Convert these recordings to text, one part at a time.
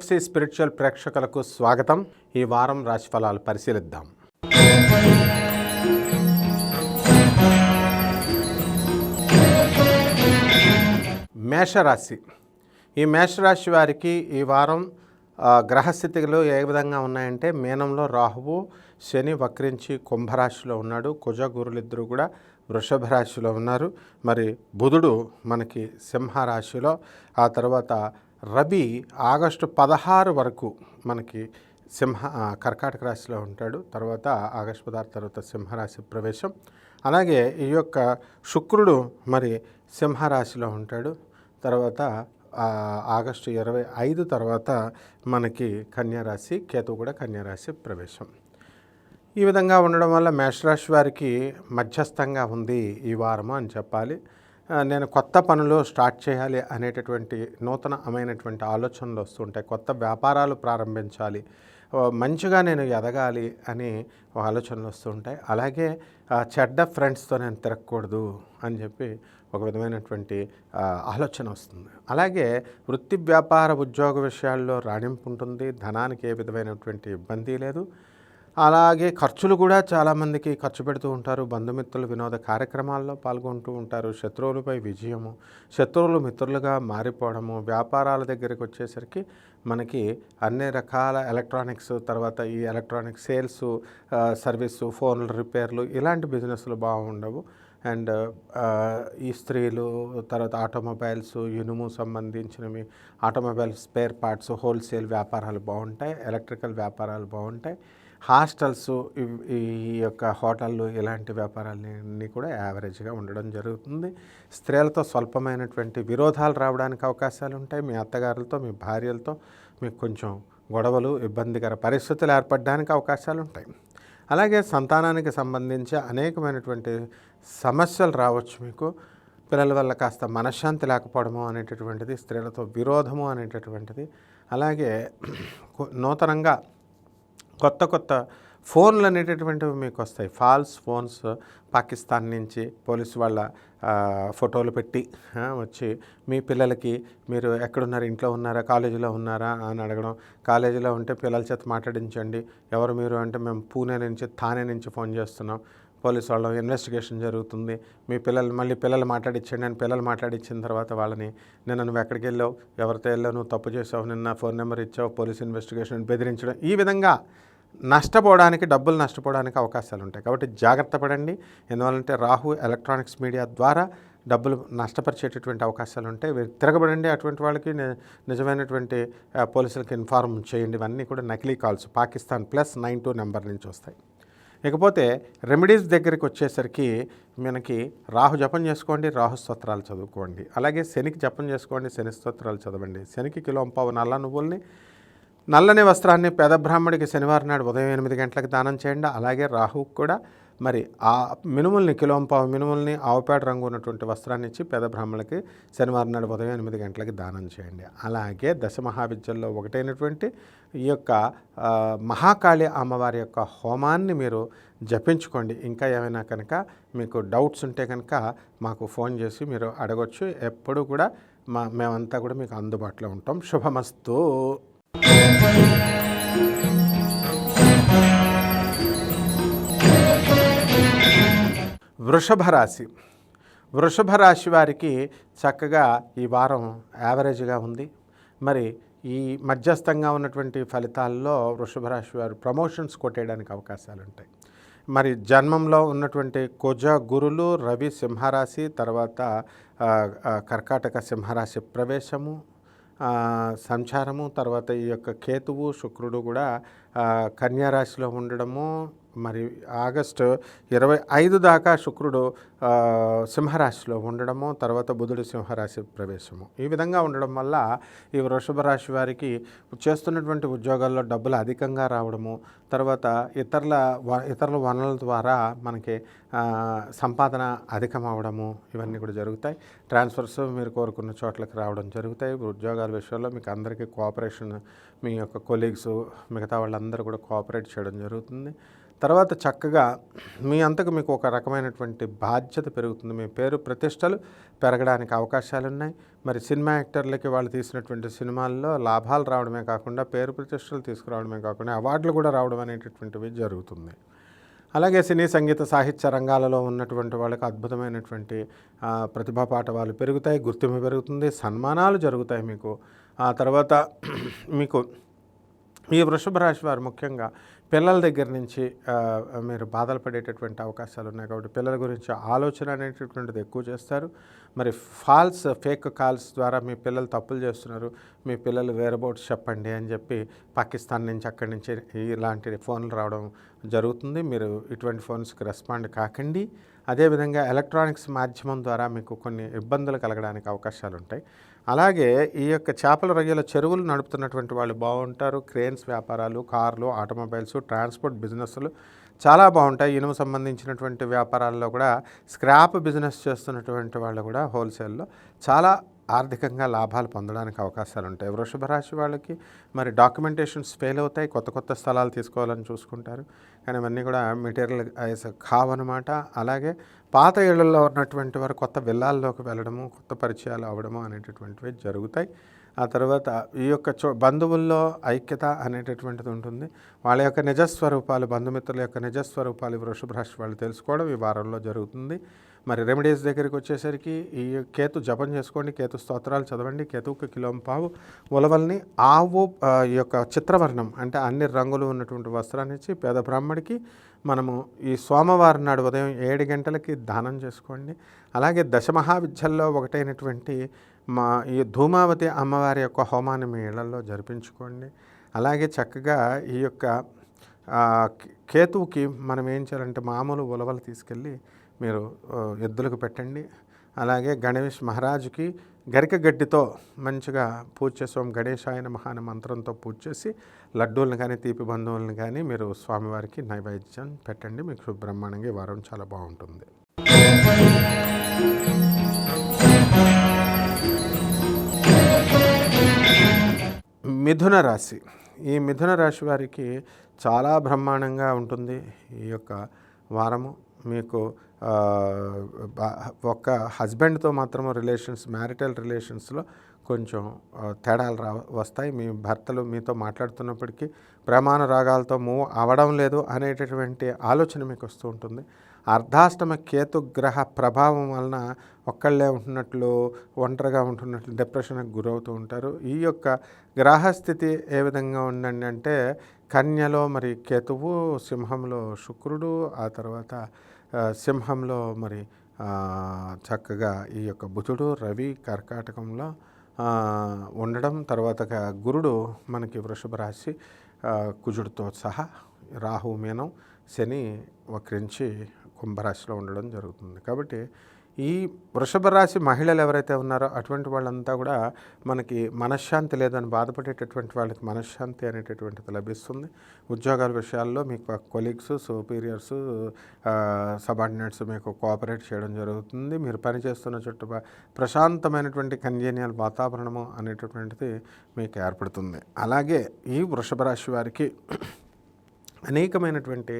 NFC spiritual ప్రేక్షకులకు స్వాగతం. ఈ వారం రాశిఫలాలు పరిశీలిద్దాం. మేషరాశి. ఈ మేషరాశి వారికి ఈ వారం గ్రహస్థితిలో ఏ విధంగా ఉన్నాయంటే, మీనంలో రాహువు, శని వక్రించి కుంభరాశిలో ఉన్నాడు. కుజ గురులిద్దరూ కూడా వృషభ రాశిలో ఉన్నారు. మరి బుధుడు మనకి సింహరాశిలో, ఆ తర్వాత రవి ఆగస్టు 16 వరకు మనకి కర్కాటక రాశిలో ఉంటాడు. తర్వాత ఆగస్టు 16 తర్వాత సింహరాశి ప్రవేశం. అలాగే ఈ యొక్క శుక్రుడు మరి సింహరాశిలో ఉంటాడు. తర్వాత ఆగస్టు 25 తర్వాత మనకి కన్యారాశి, కేతువు కూడా కన్యారాశి ప్రవేశం. ఈ విధంగా ఉండడం వల్ల మేషరాశి వారికి మధ్యస్థంగా ఉంది ఈ వారము అని చెప్పాలి. నేను కొత్త పనులు స్టార్ట్ చేయాలి అనేటటువంటి నూతనమైనటువంటి ఆలోచనలు వస్తుంటాయి. కొత్త వ్యాపారాలు ప్రారంభించాలి, మంచిగా నేను ఎదగాలి అని ఆలోచనలు వస్తుంటాయి. అలాగే చెడ్డ ఫ్రెండ్స్తో నేను తిరగకూడదు అని చెప్పి ఒక విధమైనటువంటి ఆలోచన వస్తుంది. అలాగే వృత్తి వ్యాపార ఉద్యోగ విషయాల్లో రాణింపు ఉంటుంది. ధనానికి ఏ విధమైనటువంటి ఇబ్బంది లేదు. అలాగే ఖర్చులు కూడా చాలామందికి ఖర్చు పెడుతూ ఉంటారు. బంధుమిత్రులు వినోద కార్యక్రమాల్లో పాల్గొంటూ ఉంటారు. శత్రువులపై విజయము, శత్రువులు మిత్రులుగా మారిపోవడము. వ్యాపారాల దగ్గరికి వచ్చేసరికి మనకి అన్ని రకాల ఎలక్ట్రానిక్స్, తర్వాత ఈ ఎలక్ట్రానిక్ సేల్స్, సర్వీసు, ఫోన్ల రిపేర్లు, ఇలాంటి బిజినెస్లు బాగుండవు. అండ్ ఈ స్త్రీలు, తర్వాత ఆటోమొబైల్స్, ఇనుము సంబంధించినవి, ఆటోమొబైల్ స్పేర్ పార్ట్స్, హోల్సేల్ వ్యాపారాలు బాగుంటాయి. ఎలక్ట్రికల్ వ్యాపారాలు బాగుంటాయి. హాస్టల్స్, ఈ యొక్క హోటళ్ళు, ఇలాంటి వ్యాపారాలన్నీ కూడా యావరేజ్గా ఉండడం జరుగుతుంది. స్త్రీలతో స్వల్పమైనటువంటి విరోధాలు రావడానికి అవకాశాలు ఉంటాయి. మీ అత్తగారులతో, మీ భార్యలతో మీకు కొంచెం గొడవలు, ఇబ్బందికర పరిస్థితులు ఏర్పడడానికి అవకాశాలు ఉంటాయి. అలాగే సంతానానికి సంబంధించి అనేకమైనటువంటి సమస్యలు రావచ్చు. మీకు పిల్లల వల్ల కాస్త మనశ్శాంతి లేకపోవడము అనేటటువంటిది, స్త్రీలతో విరోధము అనేటటువంటిది. అలాగే నూతనంగా కొత్త ఫోన్లు అనేటటువంటివి మీకు వస్తాయి. ఫాల్స్ ఫోన్స్ పాకిస్తాన్ నుంచి పోలీసు వాళ్ళ ఫోటోలు పెట్టి వచ్చి మీ పిల్లలకి మీరు ఎక్కడున్నారు, ఇంట్లో ఉన్నారా, కాలేజీలో ఉన్నారా అని అడగడం. కాలేజీలో ఉంటే పిల్లల చేత మాట్లాడించండి. ఎవరు మీరు అంటే, మేము పూణే నుంచి, థానే నుంచి ఫోన్ చేస్తున్నాం, పోలీసు వాళ్ళ ఇన్వెస్టిగేషన్ జరుగుతుంది, మీ పిల్లలు మాట్లాడించండి అని పిల్లలు మాట్లాడించిన తర్వాత వాళ్ళని, నిన్న నువ్వు ఎక్కడికి వెళ్ళావు, ఎవరితో వెళ్ళావు, నువ్వు తప్పు చేసావు, నిన్న ఫోన్ నెంబర్ ఇచ్చావు, పోలీస్ ఇన్వెస్టిగేషన్ బెదిరించడం. ఈ విధంగా డబ్బులు నష్టపోవడానికి అవకాశాలు ఉంటాయి. కాబట్టి జాగ్రత్త పడండి. ఎందువల్లంటే రాహు ఎలక్ట్రానిక్స్ మీడియా ద్వారా డబ్బులు నష్టపరిచేటటువంటి అవకాశాలు ఉంటాయి. తిరగబడండి. అటువంటి వాళ్ళకి నిజమైనటువంటి పోలీసులకు ఇన్ఫార్మ్ చేయండి. ఇవన్నీ కూడా నకిలీ కాల్స్, పాకిస్తాన్ +92 నెంబర్ నుంచి వస్తాయి. ఇకపోతే రెమెడీస్ దగ్గరికి వచ్చేసరికి మనకి రాహు జపం చేసుకోండి, రాహు స్తోత్రాలు చదువుకోండి. అలాగే శనికి జపం చేసుకోండి, శని స్తోత్రాలు చదవండి. శనికి కిలోంపావు నల్ల నువ్వుల్ని, నల్లని వస్త్రాన్ని పేద బ్రాహ్మడికి శనివారం నాడు ఉదయం 8 గంటలకు దానం చేయండి. అలాగే రాహుకు కూడా మరి ఆ మినుముల్ని, కిలోంపావు మినుముల్ని, ఆవుపేడ రంగు ఉన్నటువంటి వస్త్రాన్ని ఇచ్చి పేద బ్రాహ్మణులకి శనివారం నాడు ఉదయం 8 గంటలకి దానం చేయండి. అలాగే దశమహావిద్యల్లో ఒకటైనటువంటి ఈ యొక్క మహాకాళి అమ్మవారి యొక్క హోమాన్ని మీరు జపించుకోండి. ఇంకా ఏమైనా కనుక మీకు డౌట్స్ ఉంటే కనుక మాకు ఫోన్ చేసి మీరు అడగొచ్చు. ఎప్పుడు కూడా మేమంతా కూడా మీకు అందుబాటులో ఉంటాం. శుభమస్తు. వృషభ రాశి. వృషభ రాశి వారికి చక్కగా ఈ వారం యావరేజ్గా ఉంది. మరి ఈ మధ్యస్థంగా ఉన్నటువంటి ఫలితాల్లో వృషభ రాశి వారు ప్రమోషన్స్ కొట్టేయడానికి అవకాశాలు ఉంటాయి. మరి జన్మంలో ఉన్నటువంటి కుజ గురులు, రవి సింహరాశి, తర్వాత కర్కాటక సింహరాశి ప్రవేశము, సంచారము, తర్వాత ఈ యొక్క కేతువు, శుక్రుడు కూడా కన్యారాశిలో ఉండడము. మరి ఆగస్టు 25 దాకా శుక్రుడు సింహరాశిలో ఉండడము, తర్వాత బుధుడు సింహరాశి ప్రవేశము. ఈ విధంగా ఉండడం వల్ల ఈ వృషభ రాశి వారికి చేస్తున్నటువంటి ఉద్యోగాల్లో డబ్బులు అధికంగా రావడము, తర్వాత ఇతరుల వనరుల ద్వారా మనకి సంపాదన అధికం అవడము, ఇవన్నీ కూడా జరుగుతాయి. ట్రాన్స్ఫర్స్ మీరు కోరుకున్న చోట్లకి రావడం జరుగుతాయి. ఉద్యోగాల విషయంలో మీకు అందరికీ కోఆపరేషన్, మీ యొక్క కొలీగ్స్, మిగతా వాళ్ళందరూ కూడా కోఆపరేట్ చేయడం జరుగుతుంది. తర్వాత చక్కగా మీ అంతకు మీకు ఒక రకమైనటువంటి బాధ్యత పెరుగుతుంది. మీ పేరు ప్రతిష్టలు పెరగడానికి అవకాశాలున్నాయి. మరి సినిమా యాక్టర్లకి వాళ్ళు తీసినటువంటి సినిమాల్లో లాభాలు రావడమే కాకుండా పేరు ప్రతిష్టలు తీసుకురావడమే కాకుండా అవార్డులు కూడా రావడం అనేటటువంటివి జరుగుతుంది. అలాగే సినీ సంగీత సాహిత్య రంగాలలో ఉన్నటువంటి వాళ్ళకి అద్భుతమైనటువంటి ప్రతిభా పాటవాలు పెరుగుతాయి, గుర్తింపు పెరుగుతుంది, సన్మానాలు జరుగుతాయి మీకు. ఆ తర్వాత మీకు ఈ వృషభ రాశి వారు ముఖ్యంగా పిల్లల దగ్గర నుంచి మీరు బాధలు పడేటటువంటి అవకాశాలు ఉన్నాయి. కాబట్టి పిల్లల గురించి ఆలోచన అనేటటువంటిది ఎక్కువ చేస్తారు. మరి ఫేక్ కాల్స్ ద్వారా మీ పిల్లలు తప్పులు చేస్తున్నారు, మీ పిల్లలు వేరబౌట్స్ చెప్పండి అని చెప్పి పాకిస్తాన్ నుంచి అక్కడి నుంచి ఇలాంటి ఫోన్లు రావడం జరుగుతుంది. మీరు ఇటువంటి ఫోన్స్కి రెస్పాండ్ కాకండి. అదేవిధంగా ఎలక్ట్రానిక్స్ మాధ్యమం ద్వారా మీకు కొన్ని ఇబ్బందులు కలగడానికి అవకాశాలు ఉంటాయి. అలాగే ఈ యొక్క చేపల రొయ్యల చెరువులు నడుపుతున్నటువంటి వాళ్ళు బాగుంటారు. క్రేన్స్ వ్యాపారాలు, కార్లు, ఆటోమొబైల్స్, ట్రాన్స్పోర్ట్ బిజినెస్లు చాలా బాగుంటాయి. ఇనుము సంబంధించినటువంటి వ్యాపారాల్లో కూడా స్క్రాప్ బిజినెస్ చేస్తున్నటువంటి వాళ్ళు కూడా హోల్సేల్లో చాలా ఆర్థికంగా లాభాలు పొందడానికి అవకాశాలు ఉంటాయి. వృషభ రాశి వాళ్ళకి మరి డాక్యుమెంటేషన్స్ ఫెయిల్ అవుతాయి, కొత్త స్థలాలు తీసుకోవాలని చూసుకుంటారు, కానీ అవన్నీ కూడా మెటీరియల్ కావన్నమాట. అలాగే పాత ఇళ్లలో ఉన్నటువంటి వారు కొత్త విల్లాల్లోకి వెళ్ళడము, కొత్త పరిచయాలు అవ్వడము అనేటటువంటివి జరుగుతాయి. ఆ తర్వాత ఈ యొక్క బంధువుల్లో ఐక్యత అనేటటువంటిది ఉంటుంది. వాళ్ళ యొక్క నిజస్వరూపాలు, బంధుమిత్రుల యొక్క నిజస్వరూపాలు వృషభ రాశి వాళ్ళు తెలుసుకోవడం ఈ వారంలో జరుగుతుంది. మరి రెమెడీస్ దగ్గరికి వచ్చేసరికి ఈ కేతు జపం చేసుకోండి, కేతు స్తోత్రాలు చదవండి, కేతువుకి కిలోంపావు ఉలవల్ని ఆవు ఈ యొక్క చిత్రవర్ణం అంటే అన్ని రంగులు ఉన్నటువంటి వస్త్రాన్ని ఇచ్చి పేద బ్రాహ్మడికి మనము ఈ సోమవారం నాడు ఉదయం 7 గంటలకి దానం చేసుకోండి. అలాగే దశమహావిద్యల్లో ఒకటైనటువంటి ఈ ధూమావతి అమ్మవారి యొక్క హోమాన్ని మీ ఇళ్లలో జరిపించుకోండి. అలాగే చక్కగా ఈ యొక్క కేతువుకి మనం ఏం చేయాలంటే మామూలు ఉలవలు తీసుకెళ్ళి మీరు ఎద్దులకు పెట్టండి. అలాగే గణేష్ మహారాజుకి గరిక గడ్డితో మంచిగా పూజ చేసి ఓం గణేశాయ నమః అనే మంత్రంతో పూజ చేసి లడ్డూలను కానీ తీపి బంధువులను కానీ మీరు స్వామివారికి నైవేద్యం పెట్టండి. మీకు బ్రహ్మాండంగా ఈ వారం చాలా బాగుంటుంది. మిథున రాశి. ఈ మిథున రాశి వారికి చాలా బ్రహ్మాండంగా ఉంటుంది ఈ యొక్క వారము. మీకు ఒక హస్బెండ్తో మాత్రము మ్యారిటల్ రిలేషన్స్లో కొంచెం తేడాలు వస్తాయి. మీ భర్తలు మీతో మాట్లాడుతున్నప్పటికీ ప్రేమానురాగాలతో మూవ్ అవ్వడం లేదు అనేటటువంటి ఆలోచన మీకు వస్తూ ఉంటుంది. అర్ధాష్టమ కేతుగ్రహ ప్రభావం వలన ఒక్కళ్ళే ఉంటున్నట్లు, ఒంటరిగా ఉంటున్నట్లు డిప్రెషన్కి గురవుతూ ఉంటారు. ఈ యొక్క గ్రహస్థితి ఏ విధంగా ఉందండి అంటే కన్యలో మరి కేతువు, సింహంలో శుక్రుడు, ఆ తర్వాత సింహంలో మరి చక్కగా ఈ యొక్క బుధుడు, రవి కర్కాటకంలో ఉండడం, తర్వాత గురుడు మనకి వృషభ రాశి కుజుడితో సహా, రాహు మీనం, శని వక్రించి కుంభరాశిలో ఉండడం జరుగుతుంది. కాబట్టి ఈ వృషభ రాశి మహిళలు ఎవరైతే ఉన్నారో అటువంటి వాళ్ళంతా కూడా మనకి మనశ్శాంతి లేదని బాధపడేటటువంటి వాళ్ళకి మనశ్శాంతి అనేటటువంటిది లభిస్తుంది. ఉద్యోగాల విషయాల్లో మీకు కొలీగ్స్, సుపీరియర్స్, సబార్డినేట్స్ మీకు కోఆపరేట్ చేయడం జరుగుతుంది. మీరు పనిచేస్తున్న చుట్టూ ప్రశాంతమైనటువంటి కన్జేనియల్ వాతావరణము అనేటటువంటిది మీకు ఏర్పడుతుంది. అలాగే ఈ వృషభ రాశి వారికి అనేకమైనటువంటి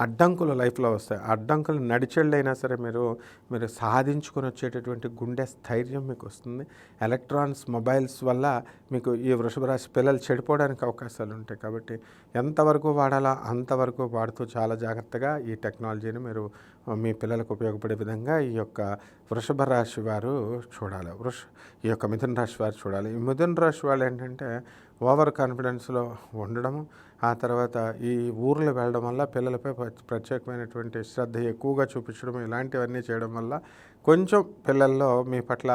అడ్డంకులు లైఫ్లో వస్తాయి. అడ్డంకులు నడిచెళ్ళైనా సరే మీరు సాధించుకొని వచ్చేటటువంటి గుండె స్థైర్యం మీకు వస్తుంది. ఎలక్ట్రానిక్స్ మొబైల్స్ వల్ల మీకు ఈ వృషభ రాశి పిల్లలు చెడిపోవడానికి అవకాశాలు ఉంటాయి. కాబట్టి ఎంతవరకు వాడాలా అంతవరకు వాడుతూ చాలా జాగ్రత్తగా ఈ టెక్నాలజీని మీరు మీ పిల్లలకు ఉపయోగపడే విధంగా ఈ యొక్క వృషభ రాశి వారు చూడాలి. ఈ యొక్క మిథున రాశి వారు చూడాలి. ఈ మిథున రాశి వాళ్ళు ఏంటంటే ఓవర్ కాన్ఫిడెన్స్లో ఉండడము, ఆ తర్వాత ఈ ఊర్లు వెళ్ళడం వల్ల పిల్లలపై ప్రత్యేకమైనటువంటి శ్రద్ధ ఎక్కువగా చూపించడం, ఇలాంటివన్నీ చేయడం వల్ల కొంచెం పిల్లల్లో మీ పట్ల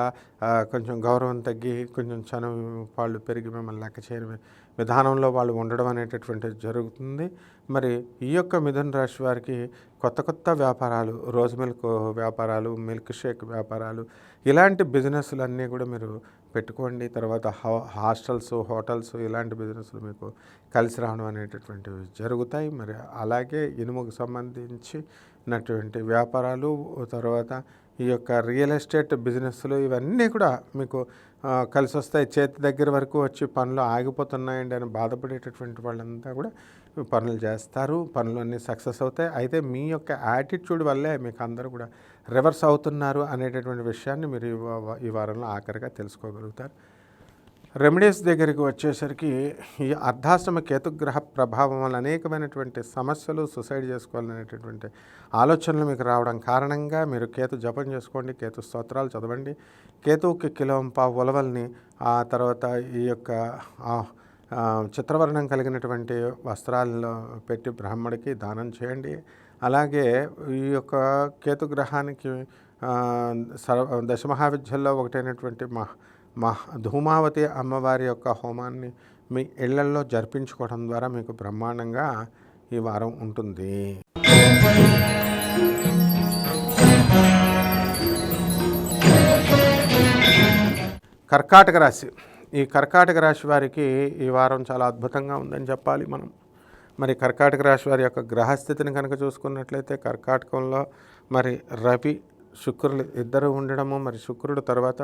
కొంచెం గౌరవం తగ్గి కొంచెం చనువు వాళ్ళు పెరిగి మిమ్మల్ని లెక్క చేయని విధానంలో వాళ్ళు ఉండడం అనేటటువంటిది జరుగుతుంది. మరి ఈ యొక్క మిథున రాశి వారికి కొత్త వ్యాపారాలు, రోజ్ మిల్క్ వ్యాపారాలు, మిల్క్ షేక్ వ్యాపారాలు, ఇలాంటి బిజినెస్లన్నీ కూడా మీరు పెట్టుకోండి. తర్వాత హాస్టల్స్, హోటల్స్, ఇలాంటి బిజినెస్లు మీకు కలిసి రావడం అనేటటువంటివి జరుగుతాయి. మరి అలాగే ఇనుముకు సంబంధించినటువంటి వ్యాపారాలు, తర్వాత ఈ యొక్క రియల్ ఎస్టేట్ బిజినెస్లు, ఇవన్నీ కూడా మీకు కలిసి వస్తాయి. చేతి దగ్గర వరకు వచ్చి పనులు ఆగిపోతున్నాయండి అని బాధపడేటటువంటి వాళ్ళంతా కూడా పనులు చేస్తారు, పనులన్నీ సక్సెస్ అవుతాయి. అయితే మీ యొక్క యాటిట్యూడ్ వల్లే మీకు అందరూ కూడా రివర్స్ అవుతున్నారు అనేటటువంటి విషయాన్ని మీరు ఈ వారంలో ఆఖరిగా తెలుసుకోగలుగుతారు. రెమెడీస్ దగ్గరికి వచ్చేసరికి ఈ అర్ధాశ్రమ కేతుగ్రహ ప్రభావం వల్ల అనేకమైనటువంటి సమస్యలు, సూసైడ్ చేసుకోవాలనేటటువంటి ఆలోచనలు మీకు రావడం కారణంగా మీరు కేతు జపం చేసుకోండి, కేతు స్తోత్రాలు చదవండి, కేతువుకి కిలోంపావు ఉలవల్ని, ఆ తర్వాత ఈ యొక్క చిత్రవర్ణం కలిగినటువంటి వస్త్రాల్లో పెట్టి బ్రాహ్మడికి దానం చేయండి. అలాగే ఈ యొక్క కేతుగ్రహానికి దశమహావిద్యల్లో ఒకటైనటువంటి ధూమావతి అమ్మవారి యొక్క హోమాన్ని మీ ఇళ్లల్లో జరిపించుకోవడం ద్వారా మీకు బ్రహ్మాండంగా ఈ వారం ఉంటుంది. కర్కాటక రాశి. ఈ కర్కాటక రాశి వారికి ఈ వారం చాలా అద్భుతంగా ఉందని చెప్పాలి మనం. మరి కర్కాటక రాశి వారి యొక్క గ్రహస్థితిని కనుక చూసుకున్నట్లయితే కర్కాటకంలో మరి రవి శుక్రులు ఇద్దరు ఉండడము, మరి శుక్రుడు తర్వాత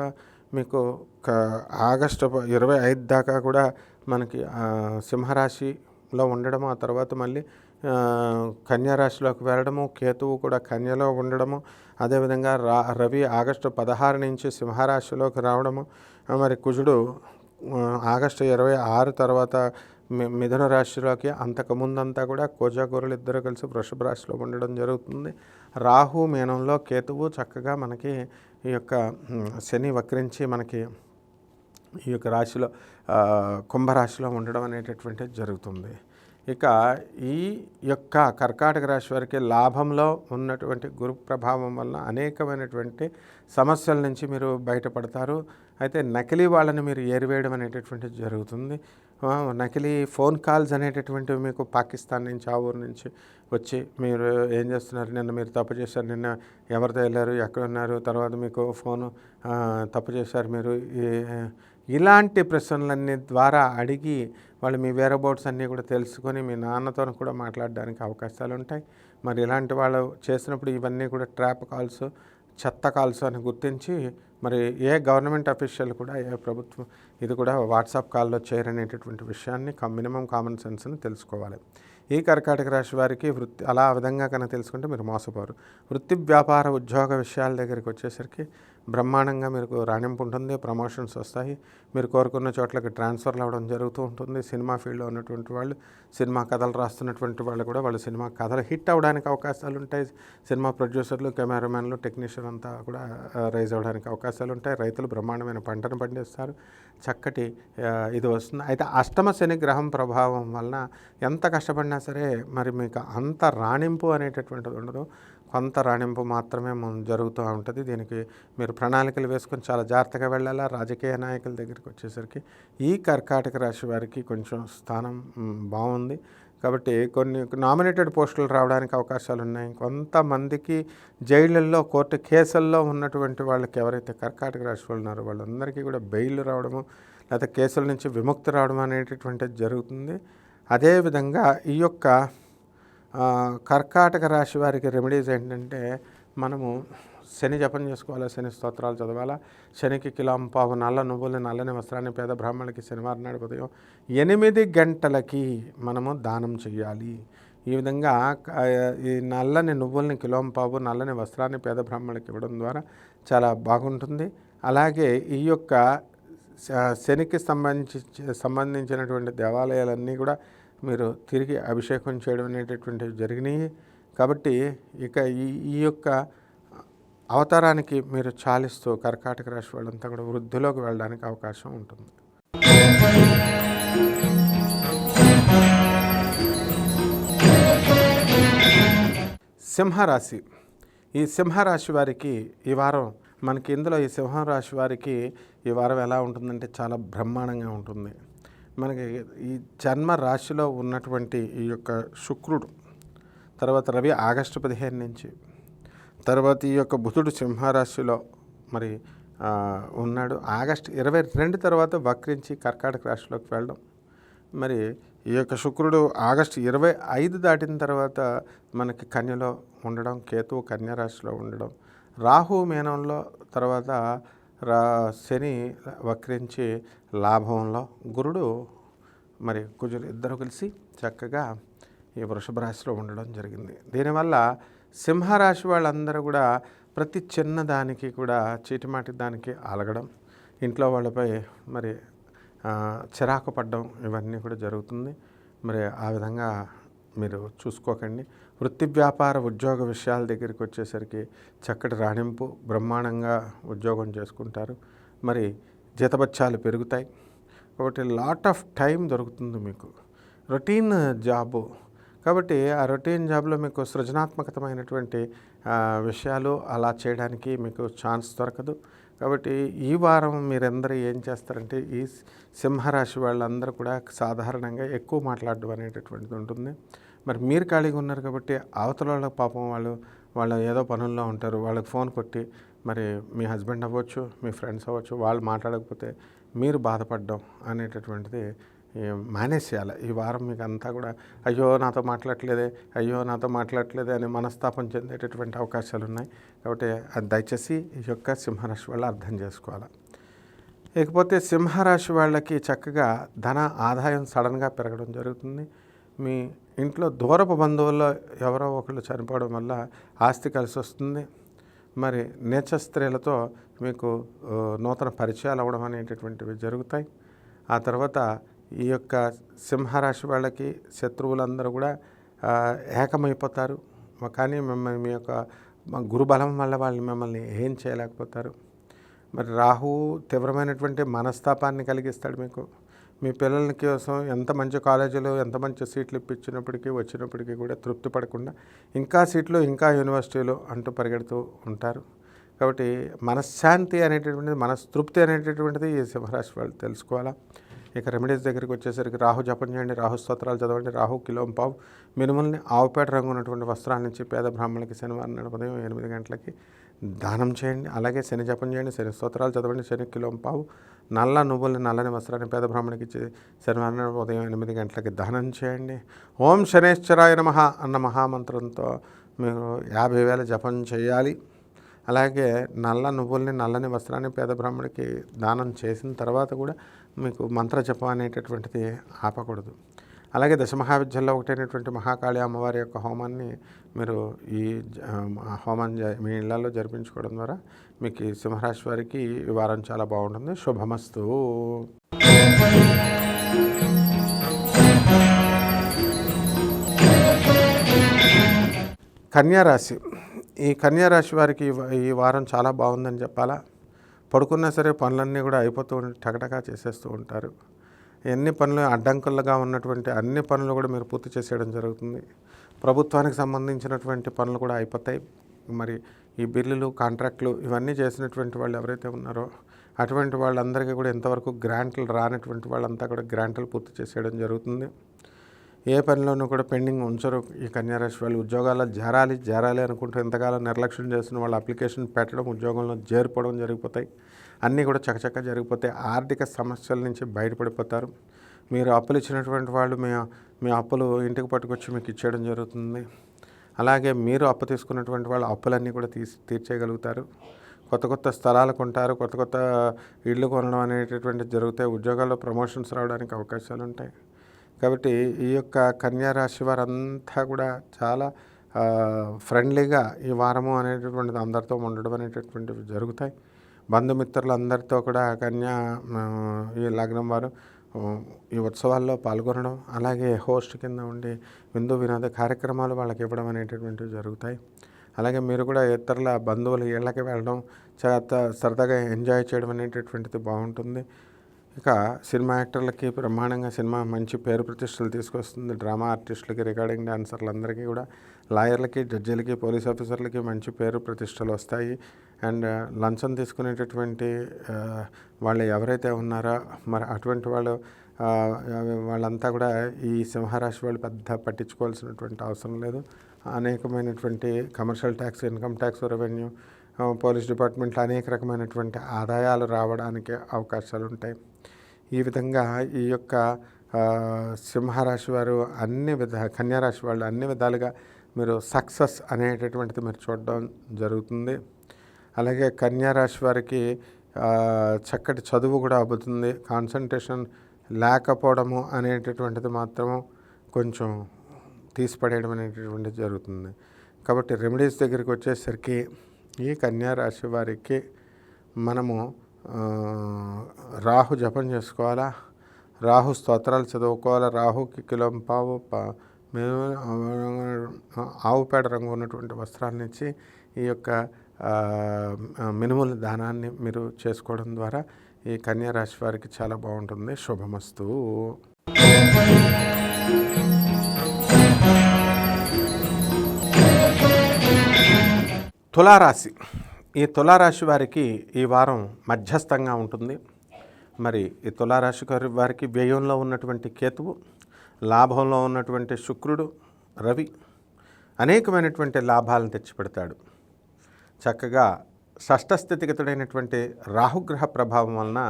మీకు ఆగస్టు 25 దాకా కూడా మనకి సింహరాశిలో ఉండడము, ఆ తర్వాత మళ్ళీ కన్యారాశిలోకి వెళ్ళడము, కేతువు కూడా కన్యలో ఉండడము, అదేవిధంగా రవి ఆగస్టు 16 నుంచి సింహరాశిలోకి రావడము, మరి కుజుడు ఆగస్టు 26 తర్వాత మిథున రాశిలోకి, అంతకుముందంతా కూడా కుజగురులు ఇద్దరు కలిసి వృషభ రాశిలో ఉండడం జరుగుతుంది. రాహు మీనంలో, కేతువు చక్కగా మనకి ఈ యొక్క శని వక్రించి మనకి ఈ యొక్క రాశిలో కుంభరాశిలో ఉండడం అనేటటువంటిది జరుగుతుంది. ఇక ఈ యొక్క కర్కాటక రాశి వారికి లాభంలో ఉన్నటువంటి గురు ప్రభావం వల్ల అనేకమైనటువంటి సమస్యల నుంచి మీరు బయటపడతారు. అయితే నకిలీ వాళ్ళని మీరు ఏరివేయడం అనేటటువంటిది జరుగుతుంది. నకిలీ ఫోన్ కాల్స్ అనేటటువంటివి మీకు పాకిస్తాన్ నుంచి, ఆ ఊరు నుంచి వచ్చి మీరు ఏం చేస్తున్నారు, నిన్న మీరు తప్పు చేశారు, నిన్న ఎవరితో వెళ్ళారు, ఎక్కడ ఉన్నారు, తర్వాత మీకు ఫోను తప్పు చేశారు మీరు, ఇలాంటి ప్రశ్నలన్నీ ద్వారా అడిగి వాళ్ళు మీ వేరబౌట్స్ అన్నీ కూడా తెలుసుకొని మీ నాన్నతో కూడా మాట్లాడడానికి అవకాశాలు ఉంటాయి. మరి ఇలాంటి వాళ్ళు చేసినప్పుడు ఇవన్నీ కూడా ట్రాప్ కాల్స్, చెత్త కాల్స్ అని గుర్తించి మరి ఏ గవర్నమెంట్ అఫీషియల్ కూడా, ఏ ప్రభుత్వం ఇది కూడా వాట్సాప్ కాల్లో చేయరనేటటువంటి విషయాన్ని మినిమం కామన్ సెన్స్ని తెలుసుకోవాలి. ఈ కర్కాటక రాశి వారికి వృత్తి అలా విధంగా కనుక తెలుసుకుంటే మీరు మోసపోరు. వృత్తి, వ్యాపార, ఉద్యోగ విషయాల దగ్గరికి వచ్చేసరికి బ్రహ్మాండంగా మీకు రాణింపు ఉంటుంది, ప్రమోషన్స్ వస్తాయి, మీరు కోరుకున్న చోట్లకి ట్రాన్స్ఫర్లు అవ్వడం జరుగుతూ ఉంటుంది. సినిమా ఫీల్డ్లో ఉన్నటువంటి వాళ్ళు, సినిమా కథలు రాస్తున్నటువంటి వాళ్ళు కూడా వాళ్ళ సినిమా కథలు హిట్ అవ్వడానికి అవకాశాలు ఉంటాయి. సినిమా ప్రొడ్యూసర్లు, కెమెరామెన్లు, టెక్నీషియన్ అంతా కూడా రైజ్ అవ్వడానికి అవకాశాలు ఉంటాయి. రైతులు బ్రహ్మాండమైన పంటను పండిస్తారు, చక్కటి ఇది వస్తుంది. అయితే అష్టమ శని గ్రహం ప్రభావం వలన ఎంత కష్టపడినా సరే మరి మీకు అంత రాణింపు అనేటటువంటిది ఉండదు, కొంత రాణింపు మాత్రమే జరుగుతూ ఉంటుంది. దీనికి మీరు ప్రణాళికలు వేసుకొని చాలా జాగ్రత్తగా వెళ్ళాలా. రాజకీయ నాయకుల దగ్గరికి వచ్చేసరికి ఈ కర్కాటక రాశి వారికి కొంచెం స్థానం బాగుంది కాబట్టి కొన్ని నామినేటెడ్ పోస్టులు రావడానికి అవకాశాలు ఉన్నాయి. కొంతమందికి జైళ్ళల్లో, కోర్టు కేసుల్లో ఉన్నటువంటి వాళ్ళకి ఎవరైతే కర్కాటక రాశి వాళ్ళు ఉన్నారో వాళ్ళందరికీ కూడా బెయిల్ రావడము, లేకపోతే కేసుల నుంచి విముక్తి రావడం అనేటటువంటిది జరుగుతుంది. అదేవిధంగా ఈ యొక్క కర్కాటక రాశి వారికి రెమెడీస్ ఏంటంటే, మనము శని జపం చేసుకోవాలా, శని స్తోత్రాలు చదవాలా, శనికి కిలోంపావు నల్ల నువ్వులు, నల్లని వస్త్రాన్ని పేద బ్రాహ్మణులకి శనివారం నాడు ఉదయం 8 గంటలకి మనము దానం చేయాలి. ఈ విధంగా ఈ నల్లని నువ్వుల్ని కిలోంపావు, నల్లని వస్త్రాన్ని పేద బ్రాహ్మణులకి ఇవ్వడం ద్వారా చాలా బాగుంటుంది. అలాగే ఈ యొక్క శనికి సంబంధించినటువంటి దేవాలయాలన్నీ కూడా మీరు తిరిగి అభిషేకం చేయడం అనేటటువంటివి జరిగినాయి. కాబట్టి ఇక ఈ యొక్క అవతారానికి మీరు చాలిస్తూ కర్కాటక రాశి వాళ్ళంతా కూడా వృద్ధిలోకి వెళ్ళడానికి అవకాశం ఉంటుంది. సింహరాశి. ఈ సింహరాశి వారికి ఈ వారం మనకి ఇందులో ఈ సింహరాశి వారికి ఈ వారం ఎలా ఉంటుందంటే చాలా బ్రహ్మాండంగా ఉంటుంది. మనకి ఈ జన్మ రాశిలో ఉన్నటువంటి ఈ యొక్క శుక్రుడు, తర్వాత రవి ఆగస్టు 15 నుంచి, తర్వాత ఈ యొక్క బుధుడు సింహరాశిలో మరి ఉన్నాడు. ఆగస్టు 22 తర్వాత వక్రించి కర్కాటక రాశిలోకి వెళ్ళడం. మరి ఈ యొక్క శుక్రుడు ఆగస్టు 25 దాటిన తర్వాత మనకి కన్యలో ఉండడం, కేతువు కన్య రాశిలో ఉండడం, రాహు మీనంలో, తర్వాత శని వక్రించి లాభంలో, గురుడు మరి కుజుడు ఇద్దరు కలిసి చక్కగా ఈ వృషభ రాశిలో ఉండడం జరిగింది. దీనివల్ల సింహరాశి వాళ్ళందరూ కూడా ప్రతి చిన్నదానికి కూడా చీటిమాటి దానికి అలగడం, ఇంట్లో వాళ్ళపై మరి చిరాకు పడడం ఇవన్నీ కూడా జరుగుతుంది. మరి ఆ విధంగా మీరు చూసుకోకండి. వృత్తి వ్యాపార ఉద్యోగ విషయాల దగ్గరికి వచ్చేసరికి చక్కటి రాణింపు, బ్రహ్మాండంగా ఉద్యోగం చేసుకుంటారు. మరి జీతభత్యాలు పెరుగుతాయి. కాబట్టి లాట్ ఆఫ్ టైం దొరుకుతుంది మీకు. రొటీన్ జాబు కాబట్టి ఆ రొటీన్ జాబ్లో మీకు సృజనాత్మకతమైనటువంటి విషయాలు అలా చేయడానికి మీకు ఛాన్స్ దొరకదు. కాబట్టి ఈ వారం మీరందరూ ఏం చేస్తారంటే ఈ సింహరాశి వాళ్ళందరూ కూడా సాధారణంగా ఎక్కువ మాట్లాడడం అనేటటువంటిది ఉంటుంది. మరి మీరు ఖాళీగా ఉన్నారు కాబట్టి అవతల వాళ్ళ పాపం వాళ్ళు ఏదో పనుల్లో ఉంటారు. వాళ్ళకి ఫోన్ కొట్టి మరి మీ హస్బెండ్ అవ్వచ్చు, మీ ఫ్రెండ్స్ అవ్వచ్చు, వాళ్ళు మాట్లాడకపోతే మీరు బాధపడడం అనేటటువంటిది మానేసేయాలి. ఈ వారం మీకు అంతా కూడా అయ్యో నాతో మాట్లాడట్లేదే అని మనస్తాపం చెందేటటువంటి అవకాశాలు ఉన్నాయి. కాబట్టి అది దయచేసి ఈ యొక్క సింహరాశి వాళ్ళు అర్థం చేసుకోవాలి. ఇకపోతే సింహరాశి వాళ్ళకి చక్కగా ధన ఆదాయం సడన్గా పెరగడం జరుగుతుంది. మీ ఇంట్లో దూరపు బంధువుల్లో ఎవరో ఒకళ్ళు చనిపోవడం వల్ల ఆస్తి కలిసి వస్తుంది. మరి నీచ స్త్రీలతో మీకు నూతన పరిచయాలు అవ్వడం అనేటటువంటివి జరుగుతాయి. ఆ తర్వాత ఈ యొక్క సింహరాశి వాళ్ళకి శత్రువులందరూ కూడా ఏకమైపోతారు. కానీ మిమ్మల్ని మీ యొక్క గురుబలం వల్ల వాళ్ళు మిమ్మల్ని ఏం చేయలేకపోతారు. మరి రాహువు తీవ్రమైనటువంటి మనస్తాపాన్ని కలిగిస్తాడు మీకు. మీ పిల్లల కోసం ఎంత మంచి కాలేజీలో ఎంత మంచి సీట్లు వచ్చినప్పటికీ కూడా తృప్తి పడకుండా ఇంకా సీట్లు ఇంకా యూనివర్సిటీలు అంటూ పరిగెడుతూ ఉంటారు. కాబట్టి మనశ్శాంతి అనేటటువంటిది, మనస్తృప్తి అనేటటువంటిది ఈ సింహరాశి వాళ్ళు తెలుసుకోవాలా. ఇక రెమెడీస్ దగ్గరికి వచ్చేసరికి రాహు జపం చేయండి, రాహు స్తోత్రాలు చదవండి, రాహు కిలోంపావు మినుముల్ని ఆవుపేట రంగు ఉన్నటువంటి వస్త్రాల నుంచి పేద బ్రాహ్మణులకి శనివారం నాడు ఉదయం 8 గంటలకి దానం చేయండి. అలాగే శని జపం చేయండి, శని స్తోత్రాలు చదవండి, శని కిలోంపావు నల్ల నువ్వుల్ని నల్లని వస్త్రాన్ని పేద బ్రాహ్మణికి ఇచ్చి శనివారం నాడు ఉదయం 8 గంటలకి దానం చేయండి. ఓం శనేశ్వరాయ నమః అన్న మహామంత్రంతో మీరు 50,000 జపం చేయాలి. అలాగే నల్ల నువ్వుల్ని నల్లని వస్త్రాన్ని పేద బ్రాహ్మణికి దానం చేసిన తర్వాత కూడా మీకు మంత్ర జపం అనేటటువంటిది ఆపకూడదు. అలాగే దశమహావిద్యల్లో ఒకటైనటువంటి మహాకాళి అమ్మవారి యొక్క హోమాన్ని మీరు ఈ హోమం మీ ఇళ్లలో జరిపించుకోవడం ద్వారా మీకు ఈ సింహరాశి వారికి ఈ వారం చాలా బాగుంటుంది. శుభమస్తు. కన్యారాశి. ఈ కన్యారాశి వారికి ఈ వారం చాలా బాగుందని చెప్పాలా. పడుకున్నా సరే పనులన్నీ కూడా అయిపోతూ టకటకా చేసేస్తూ ఉంటారు. ఎన్ని పనులు అడ్డంకులుగా ఉన్నటువంటి అన్ని పనులు కూడా మీరు పూర్తి చేసేయడం జరుగుతుంది. ప్రభుత్వానికి సంబంధించినటువంటి పనులు కూడా అయిపోతాయి. మరి ఈ బిల్లులు, కాంట్రాక్టులు ఇవన్నీ చేసినటువంటి వాళ్ళు ఎవరైతే ఉన్నారో అటువంటి వాళ్ళందరికీ కూడా ఇంతవరకు గ్రాంట్లు రానటువంటి వాళ్ళంతా కూడా గ్రాంట్లు పూర్తి చేసేయడం జరుగుతుంది. ఏ పనిలోనూ కూడా పెండింగ్ ఉంచరు. ఈ కన్యారాశి వాళ్ళు ఉద్యోగాల్లో చేరాలి అనుకుంటూ ఎంతకాలం నిర్లక్ష్యం చేసిన వాళ్ళు అప్లికేషన్ పెట్టడం, ఉద్యోగంలో చేరిపోవడం జరిగిపోతాయి. అన్నీ కూడా చకచకా జరిగిపోతాయి. ఆర్థిక సమస్యల నుంచి బయటపడిపోతారు. మీరు అప్పులు ఇచ్చినటువంటి వాళ్ళు మీ అప్పులు ఇంటికి పట్టుకొచ్చి మీకు ఇచ్చేయడం జరుగుతుంది. అలాగే మీరు అప్పు తీసుకున్నటువంటి వాళ్ళు అప్పులన్నీ కూడా తీర్చేయగలుగుతారు. కొత్త స్థలాలు కొంటారు, కొత్త ఇళ్ళు కొనడం అనేటటువంటిది జరుగుతాయి. ఉద్యోగాల్లో ప్రమోషన్స్ రావడానికి అవకాశాలు ఉంటాయి. కాబట్టి ఈ యొక్క కన్యారాశి వారంతా కూడా చాలా ఫ్రెండ్లీగా ఈ వారము అనేటటువంటిది అందరితో ఉండడం అనేటటువంటివి జరుగుతాయి. బంధుమిత్రులందరితో కూడా ఈ లగ్నం వారు ఈ ఉత్సవాల్లో పాల్గొనడం, అలాగే హోస్ట్ కింద ఉండి విందు వినోద కార్యక్రమాలు వాళ్ళకి ఇవ్వడం అనేటటువంటివి జరుగుతాయి. అలాగే మీరు కూడా ఇతరుల బంధువుల ఇళ్ళకి వెళ్ళడం, సరదాగా ఎంజాయ్ చేయడం అనేటటువంటిది బాగుంటుంది. ఇక సినిమా యాక్టర్లకి బ్రహ్మాండంగా సినిమా మంచి పేరు ప్రతిష్టలు తీసుకొస్తుంది. డ్రామా ఆర్టిస్టులకి, రికార్డింగ్ డాన్సర్లందరికీ కూడా, లాయర్లకి, జడ్జీలకి, పోలీస్ ఆఫీసర్లకి మంచి పేరు ప్రతిష్టలు వస్తాయి. అండ్ లంచం తీసుకునేటటువంటి వాళ్ళు ఎవరైతే ఉన్నారో మరి అటువంటి వాళ్ళంతా కూడా ఈ సింహరాశి వాళ్ళు పెద్ద పట్టించుకోవాల్సినటువంటి అవసరం లేదు. అనేకమైనటువంటి commercial tax, income tax, revenue, police డిపార్ట్మెంట్లో అనేక రకమైనటువంటి ఆదాయాలు రావడానికి అవకాశాలు ఉంటాయి. ఈ విధంగా ఈ యొక్క సింహరాశి వారు కన్యారాశి వాళ్ళు అన్ని విధాలుగా మీరు సక్సెస్ అనేటటువంటిది మీరు చూడడం జరుగుతుంది. అలాగే కన్యారాశి వారికి చక్కటి చదువు కూడా అవుతుంది. కాన్సన్ట్రేషన్ లేకపోవడము అనేటటువంటిది మాత్రము కొంచెం తీసిపడేయడం అనేటటువంటిది జరుగుతుంది. కాబట్టి రెమెడీస్ దగ్గరికి వచ్చేసరికి ఈ కన్యా రాశి వారికి మనము రాహు జపం చేసుకోవాలా, రాహు స్తోత్రాలు చదువుకోవాలా, రాహుకి కిలోంపావు ఆవు పేడ రంగు ఉన్నటువంటి వస్త్రాలను ఇచ్చి ఈ యొక్క మినుముల దానాన్ని మీరు చేసుకోవడం ద్వారా ఈ కన్యా రాశి వారికి చాలా బాగుంటుంది. శుభమస్తు. తులారాశి. ఈ తులారాశి వారికి ఈ వారం మధ్యస్థంగా ఉంటుంది. మరి ఈ తులారాశి వారికి వ్యయంలో ఉన్నటువంటి కేతువు, లాభంలో ఉన్నటువంటి శుక్రుడు, రవి అనేకమైనటువంటి లాభాలను తెచ్చిపెడతాడు. చక్కగా షష్ఠస్థితిగతుడైనటువంటి రాహుగ్రహ ప్రభావం వలన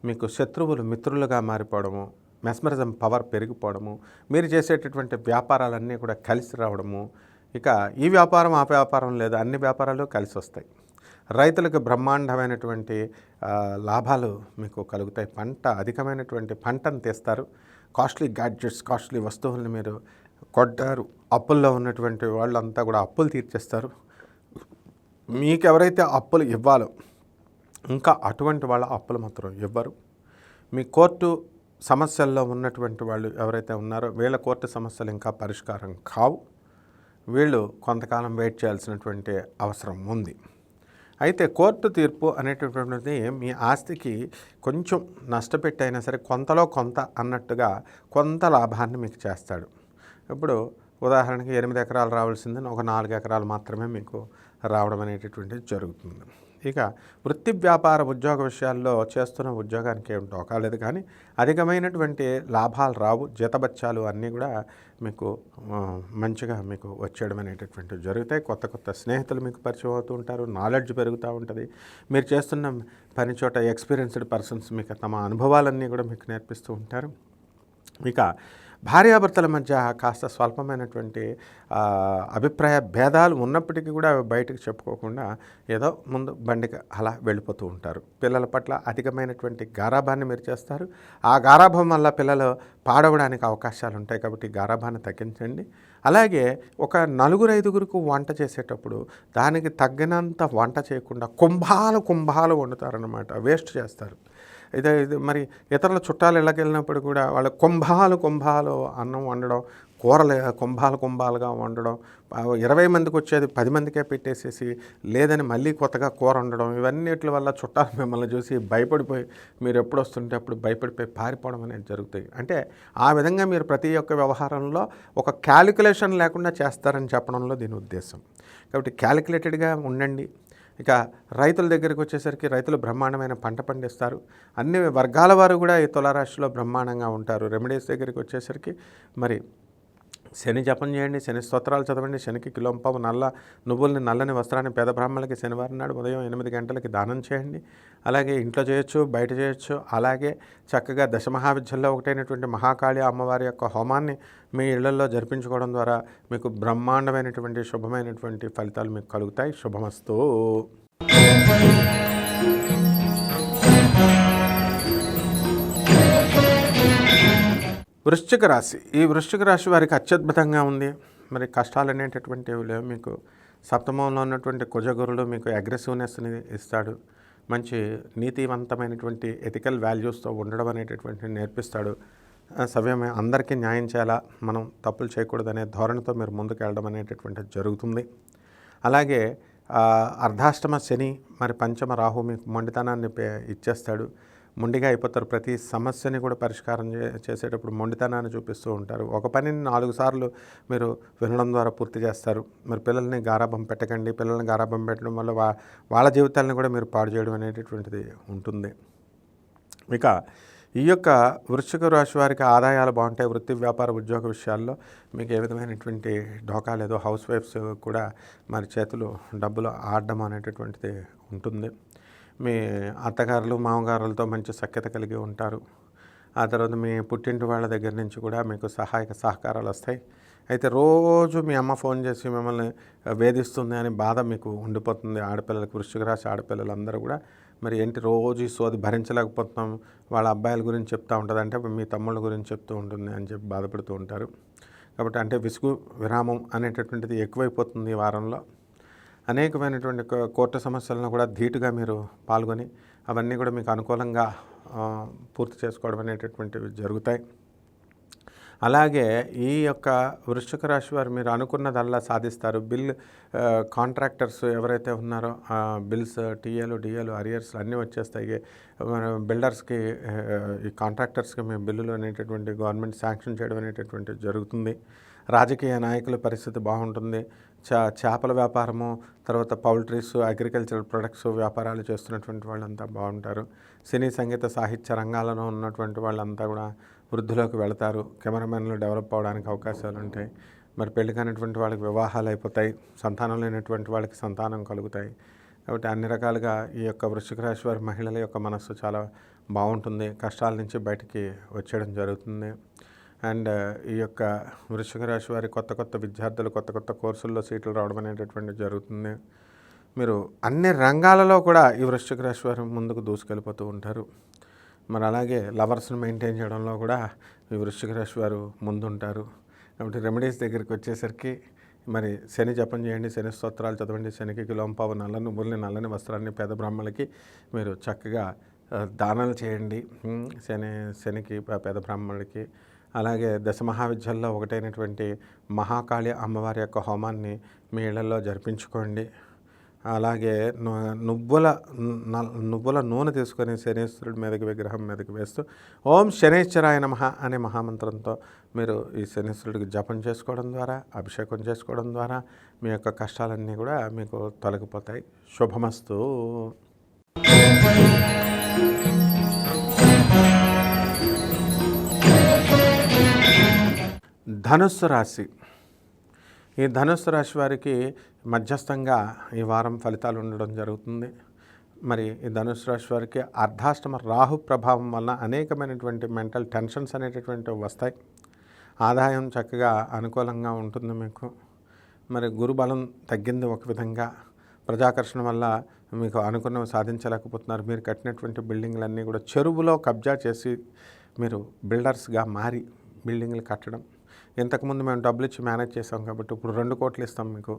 మీకు శత్రువులు మిత్రులుగా మారిపోవడము, మెస్మరిజం పవర్ పెరిగిపోవడము, మీరు చేసేటటువంటి వ్యాపారాలన్నీ కూడా కలిసి రావడము, ఇక ఈ వ్యాపారం ఆ వ్యాపారం లేదా అన్ని వ్యాపారాలు కలిసి వస్తాయి. రైతులకు బ్రహ్మాండమైనటువంటి లాభాలు మీకు కలుగుతాయి. అధికమైనటువంటి పంటను తెస్తారు. కాస్ట్లీ గ్యాడ్జెట్స్, కాస్ట్లీ వస్తువుల్ని మీరు కొట్టారు. అప్పుల్లో ఉన్నటువంటి వాళ్ళంతా కూడా అప్పులు తీర్చేస్తారు. మీకు ఎవరైతే అప్పులు ఇవ్వాలో ఇంకా అటువంటి వాళ్ళ అప్పులు మాత్రం ఇవ్వరు. మీ కోర్టు సమస్యల్లో ఉన్నటువంటి వాళ్ళు ఎవరైతే ఉన్నారో వీళ్ళ కోర్టు సమస్యలు ఇంకా పరిష్కారం కావు. వీళ్ళు కొంతకాలం వెయిట్ చేయాల్సినటువంటి అవసరం ఉంది. అయితే కోర్టు తీర్పు అనేటటువంటిది మీ ఆస్తికి కొంచెం నష్టపెట్టైనా సరే కొంతలో కొంత అన్నట్టుగా కొంత లాభాన్ని మీకు చేస్తాడు. ఇప్పుడు ఉదాహరణకి 8 ఎకరాలు రావాల్సిందని ఒక 4 ఎకరాలు మాత్రమే మీకు రావడం అనేటటువంటిది జరుగుతుంది. ఇక వృత్తి వ్యాపార ఉద్యోగ విషయాల్లో చేస్తున్న ఉద్యోగానికి ఏం టోకాలేదు, కానీ అధికమైనటువంటి లాభాలు రావు. జీతబత్యాలు అన్నీ కూడా మీకు మంచిగా మీకు వచ్చేయడం అనేటటువంటివి జరుగుతాయి. కొత్త కొత్త స్నేహితులు మీకు పరిచయం అవుతూ ఉంటారు. నాలెడ్జ్ పెరుగుతూ ఉంటుంది. మీరు చేస్తున్న పని చోట ఎక్స్పీరియన్స్డ్ పర్సన్స్ మీకు తమ అనుభవాలన్నీ కూడా మీకు నేర్పిస్తూ ఉంటారు. ఇక భార్యాభర్తల మధ్య కాస్త స్వల్పమైనటువంటి అభిప్రాయ భేదాలు ఉన్నప్పటికీ కూడా బయటకు చెప్పుకోకుండా ఏదో ముందు బండికి అలా వెళ్ళిపోతూ ఉంటారు. పిల్లల పట్ల అధికమైనటువంటి గారాబాన్ని మీరు చేస్తారు. ఆ గారాభం వల్ల పిల్లలు పాడవడానికి అవకాశాలు ఉంటాయి. కాబట్టి గారాబాన్ని తగ్గించండి. అలాగే ఒక 4-5 వంట చేసేటప్పుడు దానికి తగ్గినంత వంట చేయకుండా కుంభాలు వండుతారనమాట, వేస్ట్ చేస్తారు. ఇది మరి ఇతరుల చుట్టాలు ఇళ్ళకి వెళ్ళినప్పుడు కూడా వాళ్ళ కుంభాలు అన్నం వండడం, కూరలు కుంభాలుగా వండడం, 20 మందికి వచ్చేది 10 మందికే పెట్టేసేసి లేదని మళ్ళీ కొత్తగా కూర వండడం, ఇవన్నిటి వల్ల చుట్టాలు మిమ్మల్ని చూసి భయపడిపోయి మీరు ఎప్పుడు వస్తుంటే అప్పుడు భయపడిపోయి పారిపోవడం అనేది జరుగుతాయి. అంటే ఆ విధంగా మీరు ప్రతి ఒక్క వ్యవహారంలో ఒక క్యాలిక్యులేషన్ లేకుండా చేస్తారని చెప్పడంలో దీని ఉద్దేశం. కాబట్టి క్యాలిక్యులేటెడ్గా ఉండండి. ఇక రైతుల దగ్గరికి వచ్చేసరికి రైతులు బ్రహ్మాండమైన పంట పండిస్తారు. అన్ని వర్గాల వారు కూడా ఈ తులారాశిలో బ్రహ్మాండంగా ఉంటారు. రెమెడీస్ దగ్గరికి వచ్చేసరికి మరి శని జపం చేయండి, శని స్తోత్రాలు చదవండి, శనికి కిలోంపావు నల్లని వస్త్రాన్ని పేద బ్రాహ్మణులకి శనివారం నాడు ఉదయం 8 గంటలకి దానం చేయండి. అలాగే ఇంట్లో చేయొచ్చు, బయట చేయొచ్చు. అలాగే చక్కగా దశమహావిద్యల్లో ఒకటైనటువంటి మహాకాళి అమ్మవారి యొక్క హోమాన్ని మీ ఇళ్లలో జరిపించుకోవడం ద్వారా మీకు బ్రహ్మాండమైనటువంటి శుభమైనటువంటి ఫలితాలు మీకు కలుగుతాయి. శుభమస్తు. వృశ్చిక రాశి. ఈ వృశ్చిక రాశి వారికి అత్యద్భుతంగా ఉంది. మరి కష్టాలు అనేటటువంటివి లేవు. మీకు సప్తమంలో ఉన్నటువంటి కుజగురుడు మీకు అగ్రెసివ్నెస్ని ఇస్తాడు. మంచి నీతివంతమైనటువంటి ఎథికల్ వాల్యూస్తో ఉండడం అనేటటువంటి నేర్పిస్తాడు. సవ్యమే అందరికీ న్యాయం చేయాలా, మనం తప్పులు చేయకూడదనే ధోరణితో మీరు ముందుకు వెళ్ళడం అనేటటువంటిది జరుగుతుంది. అలాగే అర్ధాష్టమ శని మరి పంచమ రాహు మీకు మొండితనాన్ని ఇచ్చేస్తాడు. మొండిగా అయిపోతారు. ప్రతి సమస్యని కూడా పరిష్కారం చేసేటప్పుడు మొండితనాన్ని చూపిస్తూ ఉంటారు. ఒక పనిని 4 సార్లు మీరు వినడం ద్వారా పూర్తి చేస్తారు. మరి పిల్లల్ని గారాబం పెట్టకండి. పిల్లల్ని గారాబం పెట్టడం వల్ల వాళ్ళ జీవితాలను కూడా మీరు పాడు చేయడం అనేటటువంటిది ఉంటుంది. ఇక ఈ యొక్క వృశ్చిక రాశి వారికి ఆదాయాలు బాగుంటాయి. వృత్తి వ్యాపార ఉద్యోగ విషయాల్లో మీకు ఏ విధమైనటువంటి ఢోకా లేదు. హౌస్ వైఫ్స్ కూడా మరి చేతులు డబ్బులు ఆడడం అనేటటువంటిది ఉంటుంది. మీ అత్తగారులు మామగారులతో మంచి సఖ్యత కలిగి ఉంటారు. ఆ తర్వాత మీ పుట్టింటి వాళ్ళ దగ్గర నుంచి కూడా మీకు సహకారాలు వస్తాయి. అయితే రోజు మీ అమ్మ ఫోన్ చేసి మిమ్మల్ని వేధిస్తుంది అని బాధ మీకు ఉండిపోతుంది. ఆడపిల్లలకు, వృశ్చిక రాశి ఆడపిల్లలందరూ కూడా మరి ఏంటి రోజు ఈ సోది భరించలేకపోతున్నాం, వాళ్ళ అబ్బాయిల గురించి చెప్తూ ఉంటుంది, అంటే మీ తమ్ముళ్ళ గురించి చెప్తూ ఉంటుంది అని చెప్పి బాధపడుతూ ఉంటారు. కాబట్టి అంటే విసుగు విరామం అనేటటువంటిది ఎక్కువైపోతుంది ఈ వారంలో. అనేకమైనటువంటి కోర్టు సమస్యలను కూడా ధీటుగా మీరు పాల్గొని అవన్నీ కూడా మీకు అనుకూలంగా పూర్తి చేసుకోవడం అనేటటువంటివి జరుగుతాయి. అలాగే ఈ యొక్క వృశ్చిక రాశి వారు మీరు అనుకున్నదల్లా సాధిస్తారు. కాంట్రాక్టర్స్ ఎవరైతే ఉన్నారో బిల్స్, టీఏలు, డిఏలు, అరియర్స్ అన్నీ వచ్చేస్తాయి. బిల్డర్స్కి, ఈ కాంట్రాక్టర్స్కి మీ బిల్లులు అనేటటువంటి గవర్నమెంట్ శాంక్షన్ చేయడం అనేటటువంటిది జరుగుతుంది. రాజకీయ నాయకుల పరిస్థితి బాగుంటుంది. చేపల వ్యాపారము, తర్వాత పౌల్ట్రీస్, అగ్రికల్చరల్ ప్రొడక్ట్స్ వ్యాపారాలు చేస్తున్నటువంటి వాళ్ళంతా బాగుంటారు. సినీ, సంగీత, సాహిత్య రంగాలలో ఉన్నటువంటి వాళ్ళంతా కూడా వృద్ధిలోకి వెళతారు. కెమెరామెన్లు డెవలప్ అవడానికి అవకాశాలు ఉంటాయి. మరి పెళ్లి కానిటువంటి వాళ్ళకి వివాహాలు అయిపోతాయి. సంతానం లేనటువంటి వాళ్ళకి సంతానం కలుగుతాయి. కాబట్టి అన్ని రకాలుగా ఈ యొక్క వృశ్చిక రాశి వారి మహిళల యొక్క మనస్సు చాలా బాగుంటుంది. కష్టాల నుంచి బయటికి వచ్చేయడం జరుగుతుంది. అండ్ ఈ యొక్క వృశ్చిక రాశి వారి కొత్త విద్యార్థులు కొత్త కోర్సుల్లో సీట్లు రావడం అనేటటువంటిది జరుగుతుంది. మీరు అన్ని రంగాలలో కూడా ఈ వృశ్చిక రాశి వారు ముందుకు దూసుకెళ్ళిపోతూ ఉంటారు. మరి అలాగే లవర్స్ని మెయింటైన్ చేయడంలో కూడా ఈ వృశ్చిక రాశి వారు ముందుంటారు. కాబట్టి రెమెడీస్ దగ్గరికి వచ్చేసరికి మరి శని జపం చేయండి, శని స్తోత్రాలు చదవండి, శనికి కిలోంపావు నల్ల నువ్వుల్ని, నల్లని వస్త్రాన్ని పేద బ్రాహ్మణులకి మీరు చక్కగా దానాలు చేయండి. శనికి పేద బ్రాహ్మణులకి. అలాగే దశమహావిద్యల్లో ఒకటైనటువంటి మహాకాళి అమ్మవారి యొక్క హోమాన్ని మీ ఇళ్లలో జరిపించుకోండి. అలాగే నువ్వుల నూనె తీసుకొని శనీశ్వరుడి మీదకి, విగ్రహం మీదకి వేస్తూ ఓం శనైశ్వరాయ నమః అనే మహామంత్రంతో మీరు ఈ శనీశ్వరుడికి జపం చేసుకోవడం ద్వారా, అభిషేకం చేసుకోవడం ద్వారా మీ యొక్క కష్టాలన్నీ కూడా మీకు తొలగిపోతాయి. శుభమస్తు. ధనుస్సు రాశి. ఈ ధనుస్సు రాశి వారికి మధ్యస్థంగా ఈ వారం ఫలితాలు ఉండడం జరుగుతుంది. మరి ఈ ధనుస్సు రాశి వారికి అర్ధాష్టమ రాహు ప్రభావం వలన అనేకమైనటువంటి మెంటల్ టెన్షన్స్ అనేటటువంటివి వస్తాయి. ఆదాయం చక్కగా అనుకూలంగా ఉంటుంది మీకు. మరి గురుబలం తగ్గింది ఒక విధంగా. ప్రజాకర్షణ వల్ల మీకు అనుకున్నవి సాధించలేకపోతున్నారు. మీరు కట్టినటువంటి బిల్డింగ్లన్నీ కూడా చెరువులో కబ్జా చేసి మీరు బిల్డర్స్గా మారి బిల్డింగ్లు కట్టడం. ఇంతకుముందు మేము డబ్బులు ఇచ్చి మేనేజ్ చేసాం కాబట్టి ఇప్పుడు 2 కోట్లు ఇస్తాం మీకు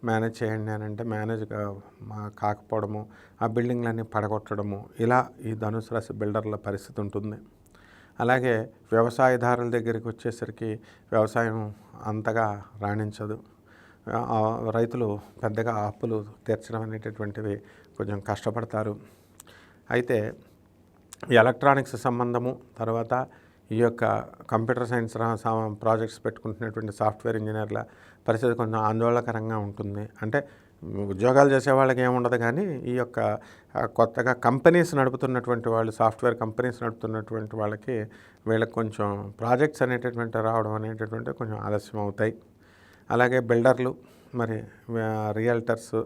మేనేజ్ చేయండి అని అంటే మేనేజ్ కాకపోవడము, ఆ బిల్డింగ్లన్నీ పడగొట్టడము, ఇలా ఈ ధనుసు రాశి బిల్డర్ల పరిస్థితి ఉంటుంది. అలాగే వ్యవసాయదారుల దగ్గరికి వచ్చేసరికి వ్యవసాయం అంతగా రాణించదు. రైతులు పెద్దగా అప్పులు తీర్చడం అనేటటువంటివి కొంచెం కష్టపడతారు. అయితే ఎలక్ట్రానిక్స్ సంబంధము, తర్వాత ఈ యొక్క కంప్యూటర్ సైన్స్ ప్రాజెక్ట్స్ పెట్టుకుంటున్నటువంటి సాఫ్ట్వేర్ ఇంజనీర్ల పరిస్థితి కొంచెం ఆందోళనకరంగా ఉంటుంది. అంటే ఉద్యోగాలు చేసే వాళ్ళకి ఏముండదు, కానీ ఈ యొక్క కొత్తగా కంపెనీస్ నడుపుతున్నటువంటి వాళ్ళు, సాఫ్ట్వేర్ కంపెనీస్ నడుపుతున్నటువంటి వాళ్ళకి వీళ్ళకి కొంచెం ప్రాజెక్ట్స్ అనేటటువంటి రావడం అనేటటువంటి కొంచెం ఆలస్యం అవుతాయి. అలాగే బిల్డర్లు, మరి రియల్టర్స్,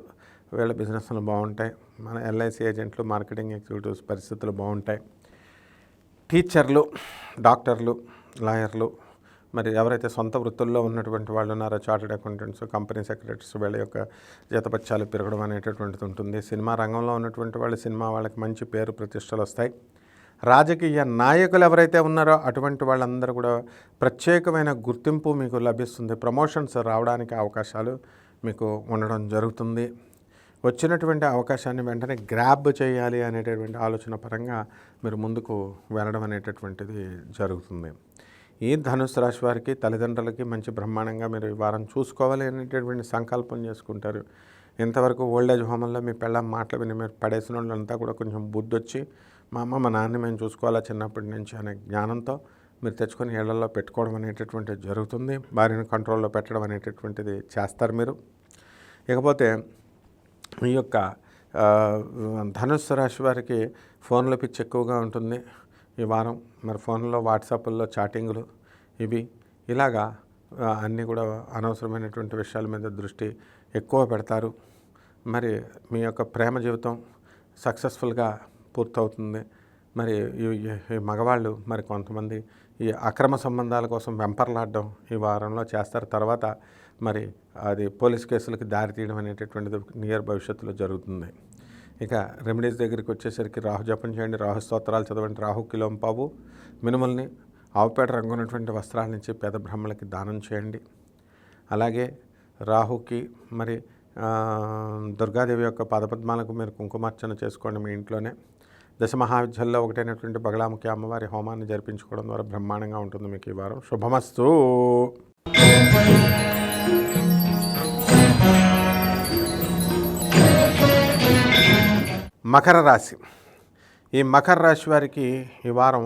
వీళ్ళ బిజినెస్లు బాగుంటాయి. మన ఎల్ఐసి ఏజెంట్లు, మార్కెటింగ్ ఎగ్జిక్యూటివ్స్ పరిస్థితులు బాగుంటాయి. టీచర్లు, డాక్టర్లు, లాయర్లు, మరి ఎవరైతే సొంత వృత్తుల్లో ఉన్నటువంటి వాళ్ళు ఉన్నారో చార్టెడ్ అకౌంటెంట్స్, కంపెనీ సెక్రటరీస్, వీళ్ళ యొక్క జీతపత్యాలు పెరగడం అనేటటువంటిది ఉంటుంది. సినిమా రంగంలో ఉన్నటువంటి వాళ్ళు, సినిమా వాళ్ళకి మంచి పేరు ప్రతిష్టలు వస్తాయి. రాజకీయ నాయకులు ఎవరైతే ఉన్నారో అటువంటి వాళ్ళందరూ కూడా ప్రత్యేకమైన గుర్తింపు మీకు లభిస్తుంది. ప్రమోషన్స్ రావడానికి అవకాశాలు మీకు ఉండడం జరుగుతుంది. వచ్చినటువంటి అవకాశాన్ని వెంటనే గ్రాబ్ చేయాలి అనేటటువంటి ఆలోచన పరంగా మీరు ముందుకు వెళ్ళడం అనేటటువంటిది జరుగుతుంది. ఈ ధనుసు రాశి వారికి తల్లిదండ్రులకి మంచి బ్రహ్మాండంగా మీరు ఈ వారం చూసుకోవాలి అనేటటువంటి సంకల్పం చేసుకుంటారు. ఇంతవరకు ఓల్డేజ్ హోమంలో మీ పెళ్ళాం మాటలు విని మీరు పడేసిన వాళ్ళంతా కూడా కొంచెం బుద్ధి వచ్చి మా అమ్మ మా నాన్న మేము చూసుకోవాలా చిన్నప్పటి నుంచి అనే జ్ఞానంతో మీరు తెచ్చుకొని ఇళ్లలో పెట్టుకోవడం అనేటటువంటిది జరుగుతుంది. భార్యను కంట్రోల్లో పెట్టడం అనేటటువంటిది చేస్తారు మీరు. ఇకపోతే ఈ యొక్క ధనుస్సు రాశి వారికి ఫోన్ల పిచ్చి ఎక్కువగా ఉంటుంది ఈ వారం. మరి ఫోన్లో, వాట్సాప్ల్లో చాటింగ్లు ఇలాగా అన్నీ కూడా అనవసరమైనటువంటి విషయాల మీద దృష్టి ఎక్కువ పెడతారు. మరి మీ యొక్క ప్రేమ జీవితం సక్సెస్ఫుల్గా పూర్తవుతుంది. మరి ఈ మగవాళ్ళు మరి కొంతమంది ఈ అక్రమ సంబంధాల కోసం వెంపర్లాడడం ఈ వారంలో చేస్తారు. తర్వాత మరి అది పోలీస్ కేసులకు దారితీయడం అనేటటువంటిది నియర్ భవిష్యత్తులో జరుగుతుంది. ఇక రెమెడీస్ దగ్గరికి వచ్చేసరికి రాహు జపం చేయండి, రాహు స్తోత్రాలు చదవండి, రాహు కిలోంపావు మినుముల్ని, ఆవుపేట రంగు ఉన్నటువంటి వస్త్రాల నుంచి పేద బ్రాహ్మణులకి దానం చేయండి. అలాగే రాహుకి మరి దుర్గాదేవి యొక్క పాదపద్మాలకు మీరు కుంకుమార్చన చేసుకోండి మీ ఇంట్లోనే. దశమహావిద్యల్లో ఒకటైనటువంటి బగలాముఖి అమ్మవారి హోమాన్ని జరిపించుకోవడం ద్వారా బ్రహ్మాండంగా ఉంటుంది మీకు ఈ వారం. శుభమస్తు. మకర రాశి. ఈ మకర రాశి వారికి ఈ వారం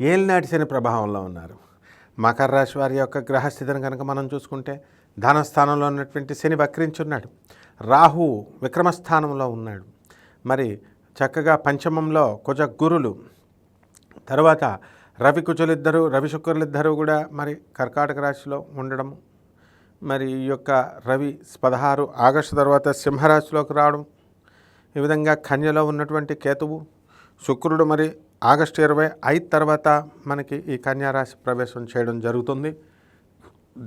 ఏలినాటి శని ప్రభావంలో ఉన్నారు. మకర రాశి వారి యొక్క గ్రహస్థితిని కనుక మనం చూసుకుంటే ధనస్థానంలో ఉన్నటువంటి శని వక్రించున్నాడు. రాహు విక్రమస్థానంలో ఉన్నాడు. మరి చక్కగా పంచమంలో కుజ గురులు, తర్వాత రవి కుజులిద్దరూ రవి శుక్రులిద్దరూ కూడా మరి కర్కాటక రాశిలో ఉండడం, మరి ఈ యొక్క రవి 16 ఆగస్టు తర్వాత సింహరాశిలోకి రావడం, ఈ విధంగా కన్యలో ఉన్నటువంటి కేతువు శుక్రుడు మరి ఆగస్టు 25 తర్వాత మనకి ఈ కన్యారాశి ప్రవేశం చేయడం జరుగుతుంది.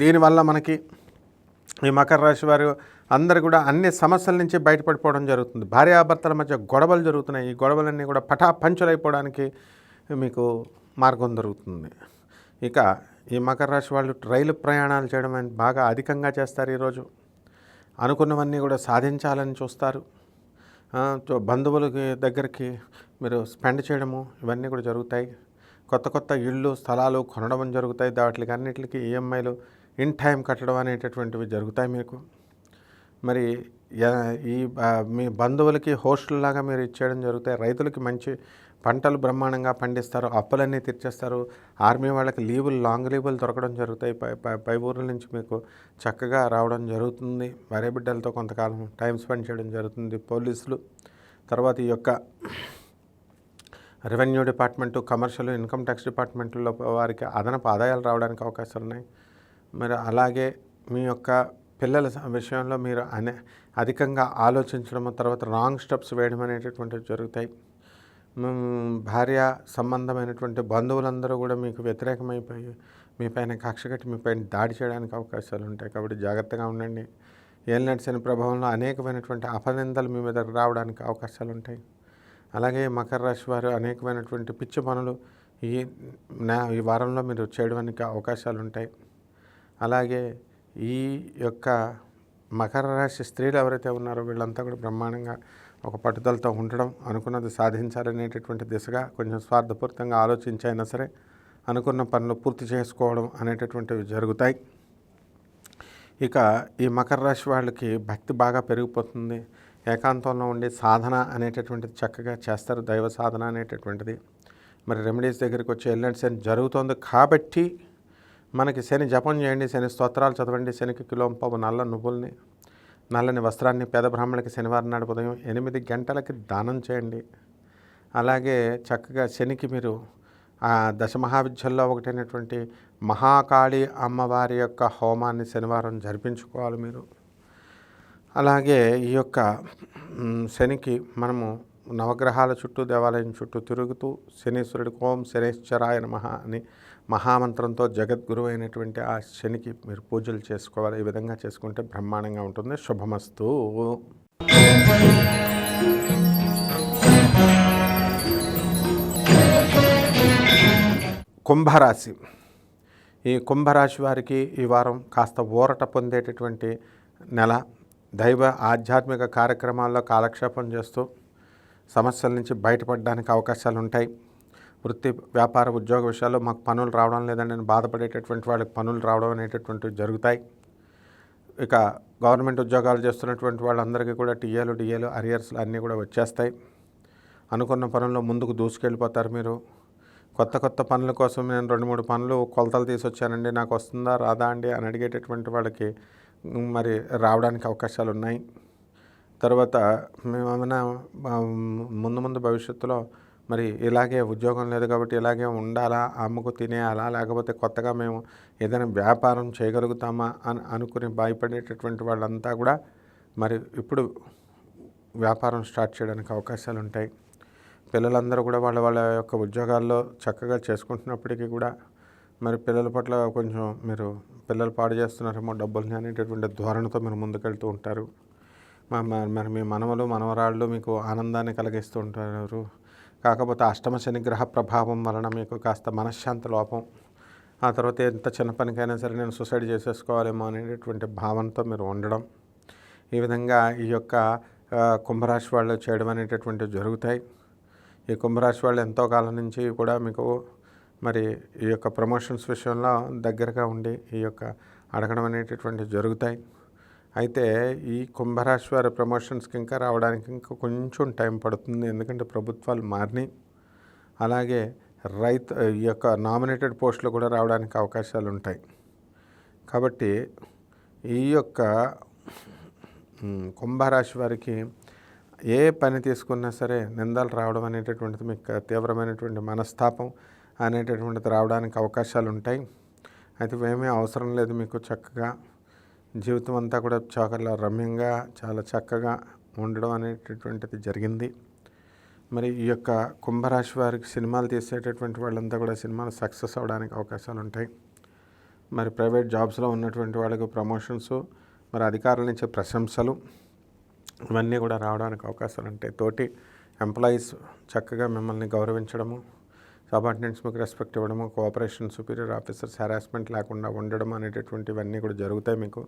దీనివల్ల మనకి ఈ మకర రాశి వారు అందరూ కూడా అన్ని సమస్యల నుంచి బయటపడిపోవడం జరుగుతుంది. భార్యాభర్తల మధ్య గొడవలు జరుగుతున్నాయి. ఈ గొడవలన్నీ కూడా పటాపంచులైపోవడానికి మీకు మార్గం దొరుకుతుంది. ఇక ఈ మకర రాశి వాళ్ళు రైలు ప్రయాణాలు చేయడం బాగా అధికంగా చేస్తారు. ఈరోజు అనుకున్నవన్నీ కూడా సాధించాలని చూస్తారు. బంధువులకి దగ్గరికి మీరు స్పెండ్ చేయడము ఇవన్నీ కూడా జరుగుతాయి. కొత్త కొత్త ఇళ్ళు స్థలాలు కొనడం జరుగుతాయి. వాటికి అన్నిటికీ ఈఎంఐలు ఇన్ టైం కట్టడం అనేటటువంటివి జరుగుతాయి మీకు. మరి ఈ మీ బంధువులకి హోస్టల్లాగా మీరు ఇచ్చేయడం జరుగుతాయి. రైతులకి మంచి పంటలు బ్రహ్మాండంగా పండిస్తారు, అప్పులన్నీ తీర్చేస్తారు. ఆర్మీ వాళ్ళకి లీవులు, లాంగ్ లీవులు దొరకడం జరుగుతాయి. పై ఊర్ల నుంచి మీకు చక్కగా రావడం జరుగుతుంది. భార్య బిడ్డలతో కొంతకాలం టైం స్పెండ్ చేయడం జరుగుతుంది. పోలీసులు, తర్వాత ఈ యొక్క revenue department, commercial, income tax డిపార్ట్మెంట్లో వారికి అదనపు ఆదాయాలు రావడానికి అవకాశాలు ఉన్నాయి. మరి అలాగే మీ యొక్క పిల్లల విషయంలో మీరు అధికంగా ఆలోచించడం, తర్వాత రాంగ్ స్టెప్స్ వేయడం అనేటటువంటివి జరుగుతాయి. భార్య సంబంధమైనటువంటి బంధువులందరూ కూడా మీకు వ్యతిరేకమైపోయి మీ పైన కక్ష కట్టి మీ పైన దాడి చేయడానికి అవకాశాలు ఉంటాయి. కాబట్టి జాగ్రత్తగా ఉండండి. ఏలినాటి శని ప్రభావంలో అనేకమైనటువంటి అపనిందలు మీ మీద రావడానికి అవకాశాలు ఉంటాయి. అలాగే మకర రాశి వారు అనేకమైనటువంటి పిచ్చి పనులు ఈ వారంలో మీరు చేయడానికి అవకాశాలు ఉంటాయి. అలాగే ఈ యొక్క మకర రాశి స్త్రీలు ఎవరైతే ఉన్నారో వీళ్ళంతా కూడా బ్రహ్మాండంగా ఒక పట్టుదలతో ఉండడం, అనుకున్నది సాధించాలనేటటువంటి దిశగా కొంచెం స్వార్థపూరితంగా ఆలోచించైనా సరే అనుకున్న పనులు పూర్తి చేసుకోవడం అనేటటువంటివి జరుగుతాయి. ఇక ఈ మకర రాశి వాళ్ళకి భక్తి బాగా పెరిగిపోతుంది. ఏకాంతంలో ఉండి సాధన అనేటటువంటిది చక్కగా చేస్తారు, దైవ సాధన అనేటటువంటిది. మరి రెమెడీస్ దగ్గరికి వచ్చి ఏలినాటి శని జరుగుతుంది కాబట్టి మనకి శని జపం చేయండి, శని స్తోత్రాలు చదవండి, శనికి కిలోంపావు నల్ల నువ్వుల్ని, నల్లని వస్త్రాన్ని పేద బ్రాహ్మణులకి శనివారం నాడు ఉదయం 8 గంటలకి దానం చేయండి. అలాగే చక్కగా శనికి మీరు దశమహావిద్యల్లో ఒకటైనటువంటి మహాకాళి అమ్మవారి యొక్క హోమాన్ని శనివారం జరిపించుకోవాలి మీరు. అలాగే ఈ యొక్క శనికి మనము నవగ్రహాల చుట్టూ, దేవాలయం చుట్టూ తిరుగుతూ శనీశ్వరుడికి ఓం శనేశ్వరాయ నమః అని మహామంత్రంతో జగద్గురు అయినటువంటి ఆ శనికి మీరు పూజలు చేసుకోవాలి. ఈ విధంగా చేసుకుంటే బ్రహ్మాండంగా ఉంటుంది. శుభమస్తు. కుంభరాశి. ఈ కుంభరాశి వారికి ఈ వారం కాస్త ఊరట పొందేటటువంటి నెల. దైవ ఆధ్యాత్మిక కార్యక్రమాల్లో కాలక్షేపం చేస్తూ సమస్యల నుంచి బయటపడడానికి అవకాశాలు ఉంటాయి. వృత్తి, వ్యాపార, ఉద్యోగ విషయాల్లో మాకు పనులు రావడం లేదని నేను బాధపడేటటువంటి వాళ్ళకి పనులు రావడం అనేటటువంటివి జరుగుతాయి. ఇక గవర్నమెంట్ ఉద్యోగాలు చేస్తున్నటువంటి వాళ్ళందరికీ కూడా డిఏలు, అరియర్స్లు అన్నీ కూడా వచ్చేస్తాయి. అనుకున్న పనుల్లో ముందుకు దూసుకెళ్ళిపోతారు మీరు. కొత్త పనుల కోసం నేను 2-3 పనులు కొలతలు తీసుకొచ్చానండి, నాకు వస్తుందా రాదా అండి అని అడిగేటటువంటి వాళ్ళకి మరి రావడానికి అవకాశాలు ఉన్నాయి. తర్వాత మేమేమైనా ముందు భవిష్యత్తులో మరి ఇలాగే ఉద్యోగం లేదు కాబట్టి ఇలాగే ఉండాలా, అమ్ముకు తినేయాలా, లేకపోతే కొత్తగా మేము ఏదైనా వ్యాపారం చేయగలుగుతామా అని అనుకుని భయపడేటటువంటి వాళ్ళంతా కూడా మరి ఇప్పుడు వ్యాపారం స్టార్ట్ చేయడానికి అవకాశాలు ఉంటాయి. పిల్లలందరూ కూడా వాళ్ళ యొక్క ఉద్యోగాల్లో చక్కగా చేసుకుంటున్నప్పటికీ కూడా మరి పిల్లల పట్ల కొంచెం మీరు పిల్లలు పాడు చేస్తున్నారేమో డబ్బుల్ని అనేటటువంటి ధోరణితో మీరు ముందుకెళ్తూ ఉంటారు. మరి మీ మనవలు, మనవరాళ్ళు మీకు ఆనందాన్ని కలిగిస్తూ ఉంటారు. కాకపోతే అష్టమ శని గ్రహ ప్రభావం వలన మీకు కాస్త మనశ్శాంతి లోపం ఆ తర్వాత ఎంత చిన్న పనికైనా సరే నేను సూసైడ్ చేసేసుకోవాలేమో అనేటటువంటి భావనతో మీరు ఉండడం, ఈ విధంగా ఈ యొక్క కుంభరాశి వాళ్ళు చేయడం అనేటటువంటివి జరుగుతాయి. ఈ కుంభరాశి వాళ్ళు ఎంతో కాలం నుంచి కూడా మీకు మరి ఈ యొక్క ప్రమోషన్స్ విషయంలో దగ్గరగా ఉండి ఈ యొక్క అడగడం అనేటటువంటివి జరుగుతాయి. అయితే ఈ కుంభరాశి వారి ప్రమోషన్స్కి ఇంకా రావడానికి ఇంకా కొంచెం టైం పడుతుంది. ఎందుకంటే ప్రభుత్వాలు మారినాయి. అలాగే ఈ యొక్క నామినేటెడ్ పోస్టులు కూడా రావడానికి అవకాశాలు ఉంటాయి. కాబట్టి ఈ యొక్క కుంభరాశి వారికి ఏ పని తీసుకున్నా సరే నిందలు రావడం అనేటటువంటిది, మీకు తీవ్రమైనటువంటి మనస్తాపం అనేటటువంటిది రావడానికి అవకాశాలు ఉంటాయి. అయితే ఏమీ అవసరం లేదు, మీకు చక్కగా జీవితం అంతా కూడా చాలా రమ్యంగా చాలా చక్కగా ఉండడం అనేటటువంటిది జరిగింది. మరి ఈ యొక్క కుంభరాశి వారికి సినిమాలు తీసేటటువంటి వాళ్ళంతా కూడా సినిమాలు సక్సెస్ అవ్వడానికి అవకాశాలు ఉంటాయి. మరి ప్రైవేట్ జాబ్స్లో ఉన్నటువంటి వాళ్ళకి ప్రమోషన్స్, మరి అధికారుల నుంచి ప్రశంసలు ఇవన్నీ కూడా రావడానికి అవకాశాలు ఉంటాయి. తోటి ఎంప్లాయీస్ చక్కగా మిమ్మల్ని గౌరవించడము, సబార్డినేట్స్ మీకు రెస్పెక్ట్ ఇవ్వడము, కోఆపరేషన్ సుపీరియర్ ఆఫీసర్స్ హెరాస్మెంట్ లేకుండా ఉండడం అనేటటువంటివన్నీ కూడా జరుగుతాయి మీకు.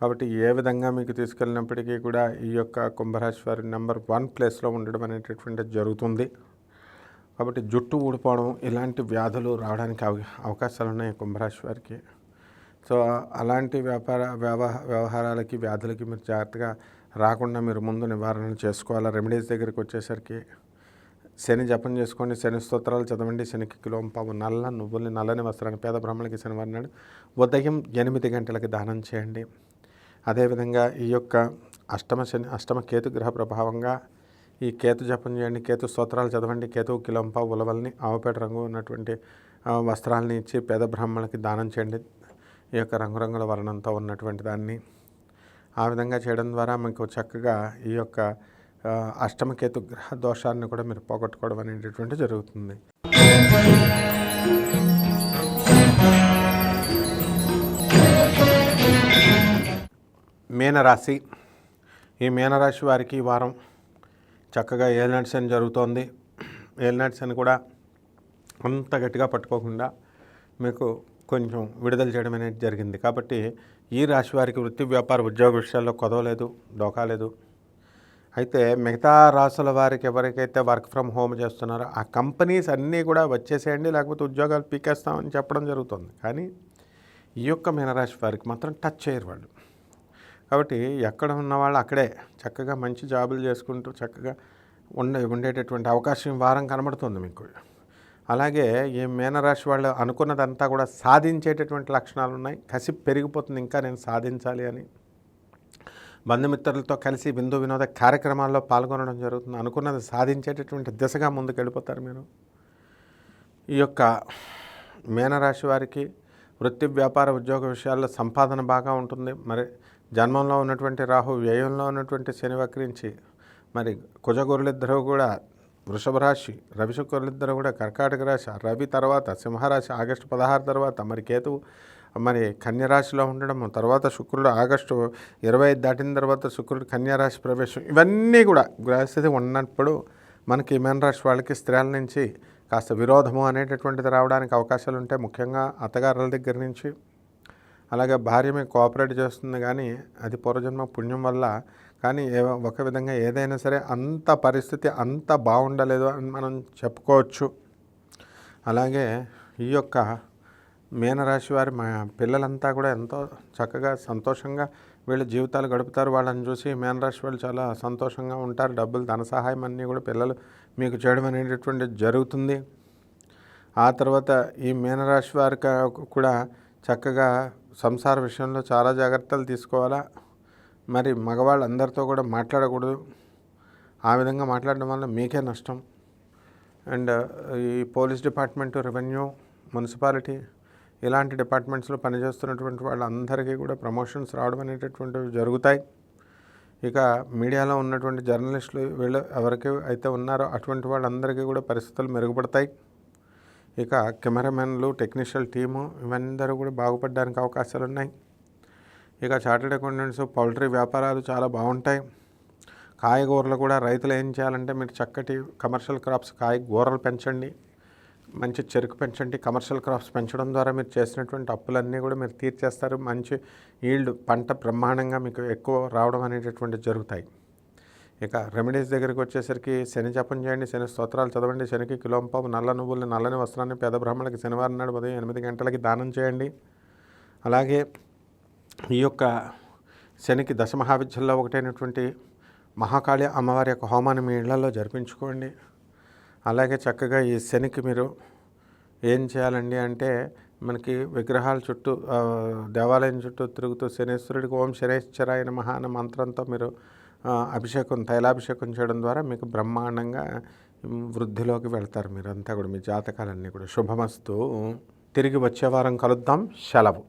కాబట్టి ఏ విధంగా మీకు తీసుకెళ్ళినప్పటికీ కూడా ఈ యొక్క కుంభరాశి వారి నెంబర్ 1 ప్లేస్లో ఉండడం అనేటటువంటిది జరుగుతుంది. కాబట్టి జుట్టు ఊడిపోవడం ఇలాంటి వ్యాధులు రావడానికి అవకాశాలు ఉన్నాయి కుంభరాశి వారికి. సో అలాంటి వ్యవహారాలకి వ్యాధులకి మీరు జాగ్రత్తగా రాకుండా మీరు ముందు నివారణ చేసుకోవాలి. రెమెడీస్ దగ్గరికి వచ్చేసరికి శని జపం చేసుకోండి, శని స్తోత్రాలు చదవండి, శనికి కిలోంపావు నల్ల నువ్వుల్ని నల్లని వస్త్రాన్ని పేద బ్రాహ్మణులకి శనివారం నాడు ఉదయం 8 గంటలకి దానం చేయండి. అదేవిధంగా ఈ యొక్క అష్టమ కేతు గ్రహ ప్రభావంగా ఈ కేతు జపం చేయండి, కేతు స్తోత్రాలు చదవండి, కేతు కిలోంపావు ఉలవల్ని ఆవుపేట రంగు ఉన్నటువంటి వస్త్రాలని ఇచ్చి పేద బ్రాహ్మణులకి దానం చేయండి, ఈ యొక్క రంగురంగుల వర్ణంతో ఉన్నటువంటి దాన్ని. ఆ విధంగా చేయడం ద్వారా మీకు చక్కగా ఈ యొక్క అష్టమకేతు గ్రహ దోషాన్ని కూడా మీరు పోగొట్టుకోవడం అనేటటువంటి జరుగుతుంది. మీనరాశి. ఈ మీనరాశి వారికి ఈ వారం చక్కగా ఏలినాటి శని జరుగుతోంది. ఏలినాటి శని కూడా అంత గట్టిగా పట్టుకోకుండా మీకు కొంచెం విడుదల చేయడం అనేది జరిగింది. కాబట్టి ఈ రాశి వారికి వృత్తి వ్యాపార ఉద్యోగ విషయాల్లో కొదవలేదు, డోకాలేదు. అయితే మిగతా రాసుల వారికి ఎవరికైతే వర్క్ ఫ్రమ్ హోమ్ చేస్తున్నారో ఆ కంపెనీస్ అన్నీ కూడా వచ్చేసేయండి, లేకపోతే ఉద్యోగాలు పీకేస్తామని చెప్పడం జరుగుతుంది. కానీ ఈ యొక్క మీనరాశి వారికి మాత్రం టచ్ చేయరు వాళ్ళు. కాబట్టి ఎక్కడ ఉన్న వాళ్ళు అక్కడే చక్కగా మంచి జాబులు చేసుకుంటూ చక్కగా ఉండేటటువంటి అవకాశం వారం కనబడుతుంది మీకు. అలాగే ఈ మీనరాశి వాళ్ళు అనుకున్నదంతా కూడా సాధించేటటువంటి లక్షణాలు ఉన్నాయి. కసి పెరిగిపోతుంది, ఇంకా నేను సాధించాలి అని. బంధుమిత్రులతో కలిసి విందు వినోద కార్యక్రమాల్లో పాల్గొనడం జరుగుతుంది. అనుకున్నది సాధించేటటువంటి దిశగా ముందుకు వెళ్ళిపోతారు మీరు. ఈ యొక్క మీనరాశి వారికి వృత్తి వ్యాపార ఉద్యోగ విషయాల్లో సంపాదన బాగా ఉంటుంది. మరి జన్మంలో ఉన్నటువంటి రాహు, వ్యయంలో ఉన్నటువంటి శని వక్రించి మరి కుజగురులిద్దరూ కూడా వృషభ రాశి, రవి శుక్రులిద్దరూ కూడా కర్కాటక రాశి, రవి తర్వాత సింహరాశి ఆగస్టు 16 తర్వాత, మరి కేతువు మరి కన్యరాశిలో ఉండడం, తర్వాత శుక్రుడు ఆగస్టు 25 దాటిన తర్వాత శుక్రుడు కన్యారాశి ప్రవేశం, ఇవన్నీ కూడా గ్రహస్థితి ఉన్నప్పుడు మనకి మీనరాశి వాళ్ళకి స్త్రీల నుంచి కాస్త విరోధము అనేటటువంటిది రావడానికి అవకాశాలు ఉంటాయి. ముఖ్యంగా అత్తగారుల దగ్గర నుంచి. అలాగే భార్య మీకు కోఆపరేట్ చేస్తుంది, కానీ అది పూర్వజన్మ పుణ్యం వల్ల. కానీ ఒక విధంగా ఏదైనా సరే అంత పరిస్థితి అంత బాగుండలేదు అని మనం చెప్పుకోవచ్చు. అలాగే ఈ యొక్క మీనరాశి వారి మా పిల్లలంతా కూడా ఎంతో చక్కగా సంతోషంగా వీళ్ళ జీవితాలు గడుపుతారు. వాళ్ళని చూసి మీనరాశి వాళ్ళు చాలా సంతోషంగా ఉంటారు. డబ్బులు, ధన సహాయం అన్నీ కూడా పిల్లలు మీకు చేయడం అనేటటువంటి జరుగుతుంది. ఆ తర్వాత ఈ మీనరాశి వారికి కూడా చక్కగా సంసార విషయంలో చాలా జాగ్రత్తలు తీసుకోవాలా. మరి మగవాళ్ళందరితో కూడా మాట్లాడకూడదు. ఆ విధంగా మాట్లాడడం వల్ల మీకే నష్టం. అండ్ ఈ పోలీస్ డిపార్ట్మెంటు, రెవెన్యూ, మున్సిపాలిటీ ఇలాంటి డిపార్ట్మెంట్స్లో పనిచేస్తున్నటువంటి వాళ్ళందరికీ కూడా ప్రమోషన్స్ రావడం అనేటటువంటివి జరుగుతాయి. ఇక మీడియాలో ఉన్నటువంటి జర్నలిస్టులు వీళ్ళు ఎవరికి అయితే ఉన్నారో అటువంటి వాళ్ళందరికీ కూడా పరిస్థితులు మెరుగుపడతాయి. ఇక కెమెరామెన్లు, టెక్నీషియల్ టీము ఇవందరూ కూడా బాగుపడడానికి అవకాశాలు ఉన్నాయి. ఇక చార్టెడ్ అకౌంటెంట్స్, పౌల్ట్రీ వ్యాపారాలు చాలా బాగుంటాయి. కాయగూరలు కూడా రైతులు ఏం చేయాలంటే మీరు చక్కటి కమర్షియల్ క్రాప్స్ కాయగూరలు పెంచండి. మంచి చెరుకు పెంచండి. కమర్షియల్ క్రాప్స్ పెంచడం ద్వారా మీరు చేసినటువంటి అప్పులన్నీ కూడా మీరు తీర్చేస్తారు. మంచి ఈల్డ్ పంట బ్రహ్మాండంగా మీకు ఎక్కువ రావడం అనేటటువంటివి జరుగుతాయి. ఇక రెమెడీస్ దగ్గరికి వచ్చేసరికి శని జపం చేయండి, శని స్తోత్రాలు చదవండి, శనికి కిలోంపావు నల్ల నువ్వుల్ని, నల్లని వస్త్రాన్ని పేద బ్రాహ్మణులకి శనివారం నాడు ఉదయం 8 గంటలకి దానం చేయండి. అలాగే ఈ యొక్క శనికి దశమహావిద్యల్లో ఒకటైనటువంటి మహాకాళి అమ్మవారి యొక్క హోమాన్ని మీ ఇళ్లలో జరిపించుకోండి. అలాగే చక్కగా ఈ శనికి మీరు ఏం చేయాలండి అంటే మనకి విగ్రహాల చుట్టూ దేవాలయం చుట్టూ తిరుగుతూ శనేశ్వరుడికి ఓం శనేశ్వరాయ నమః అన్న మంత్రంతో మీరు తైలాభిషేకం చేయడం ద్వారా మీకు బ్రహ్మాండంగా వృద్ధిలోకి వెళ్తారు. మీరంతా కూడా మీ జాతకాలన్నీ కూడా శుభమస్తు. తిరిగి వచ్చే వారం కలుద్దాం. సెలవు.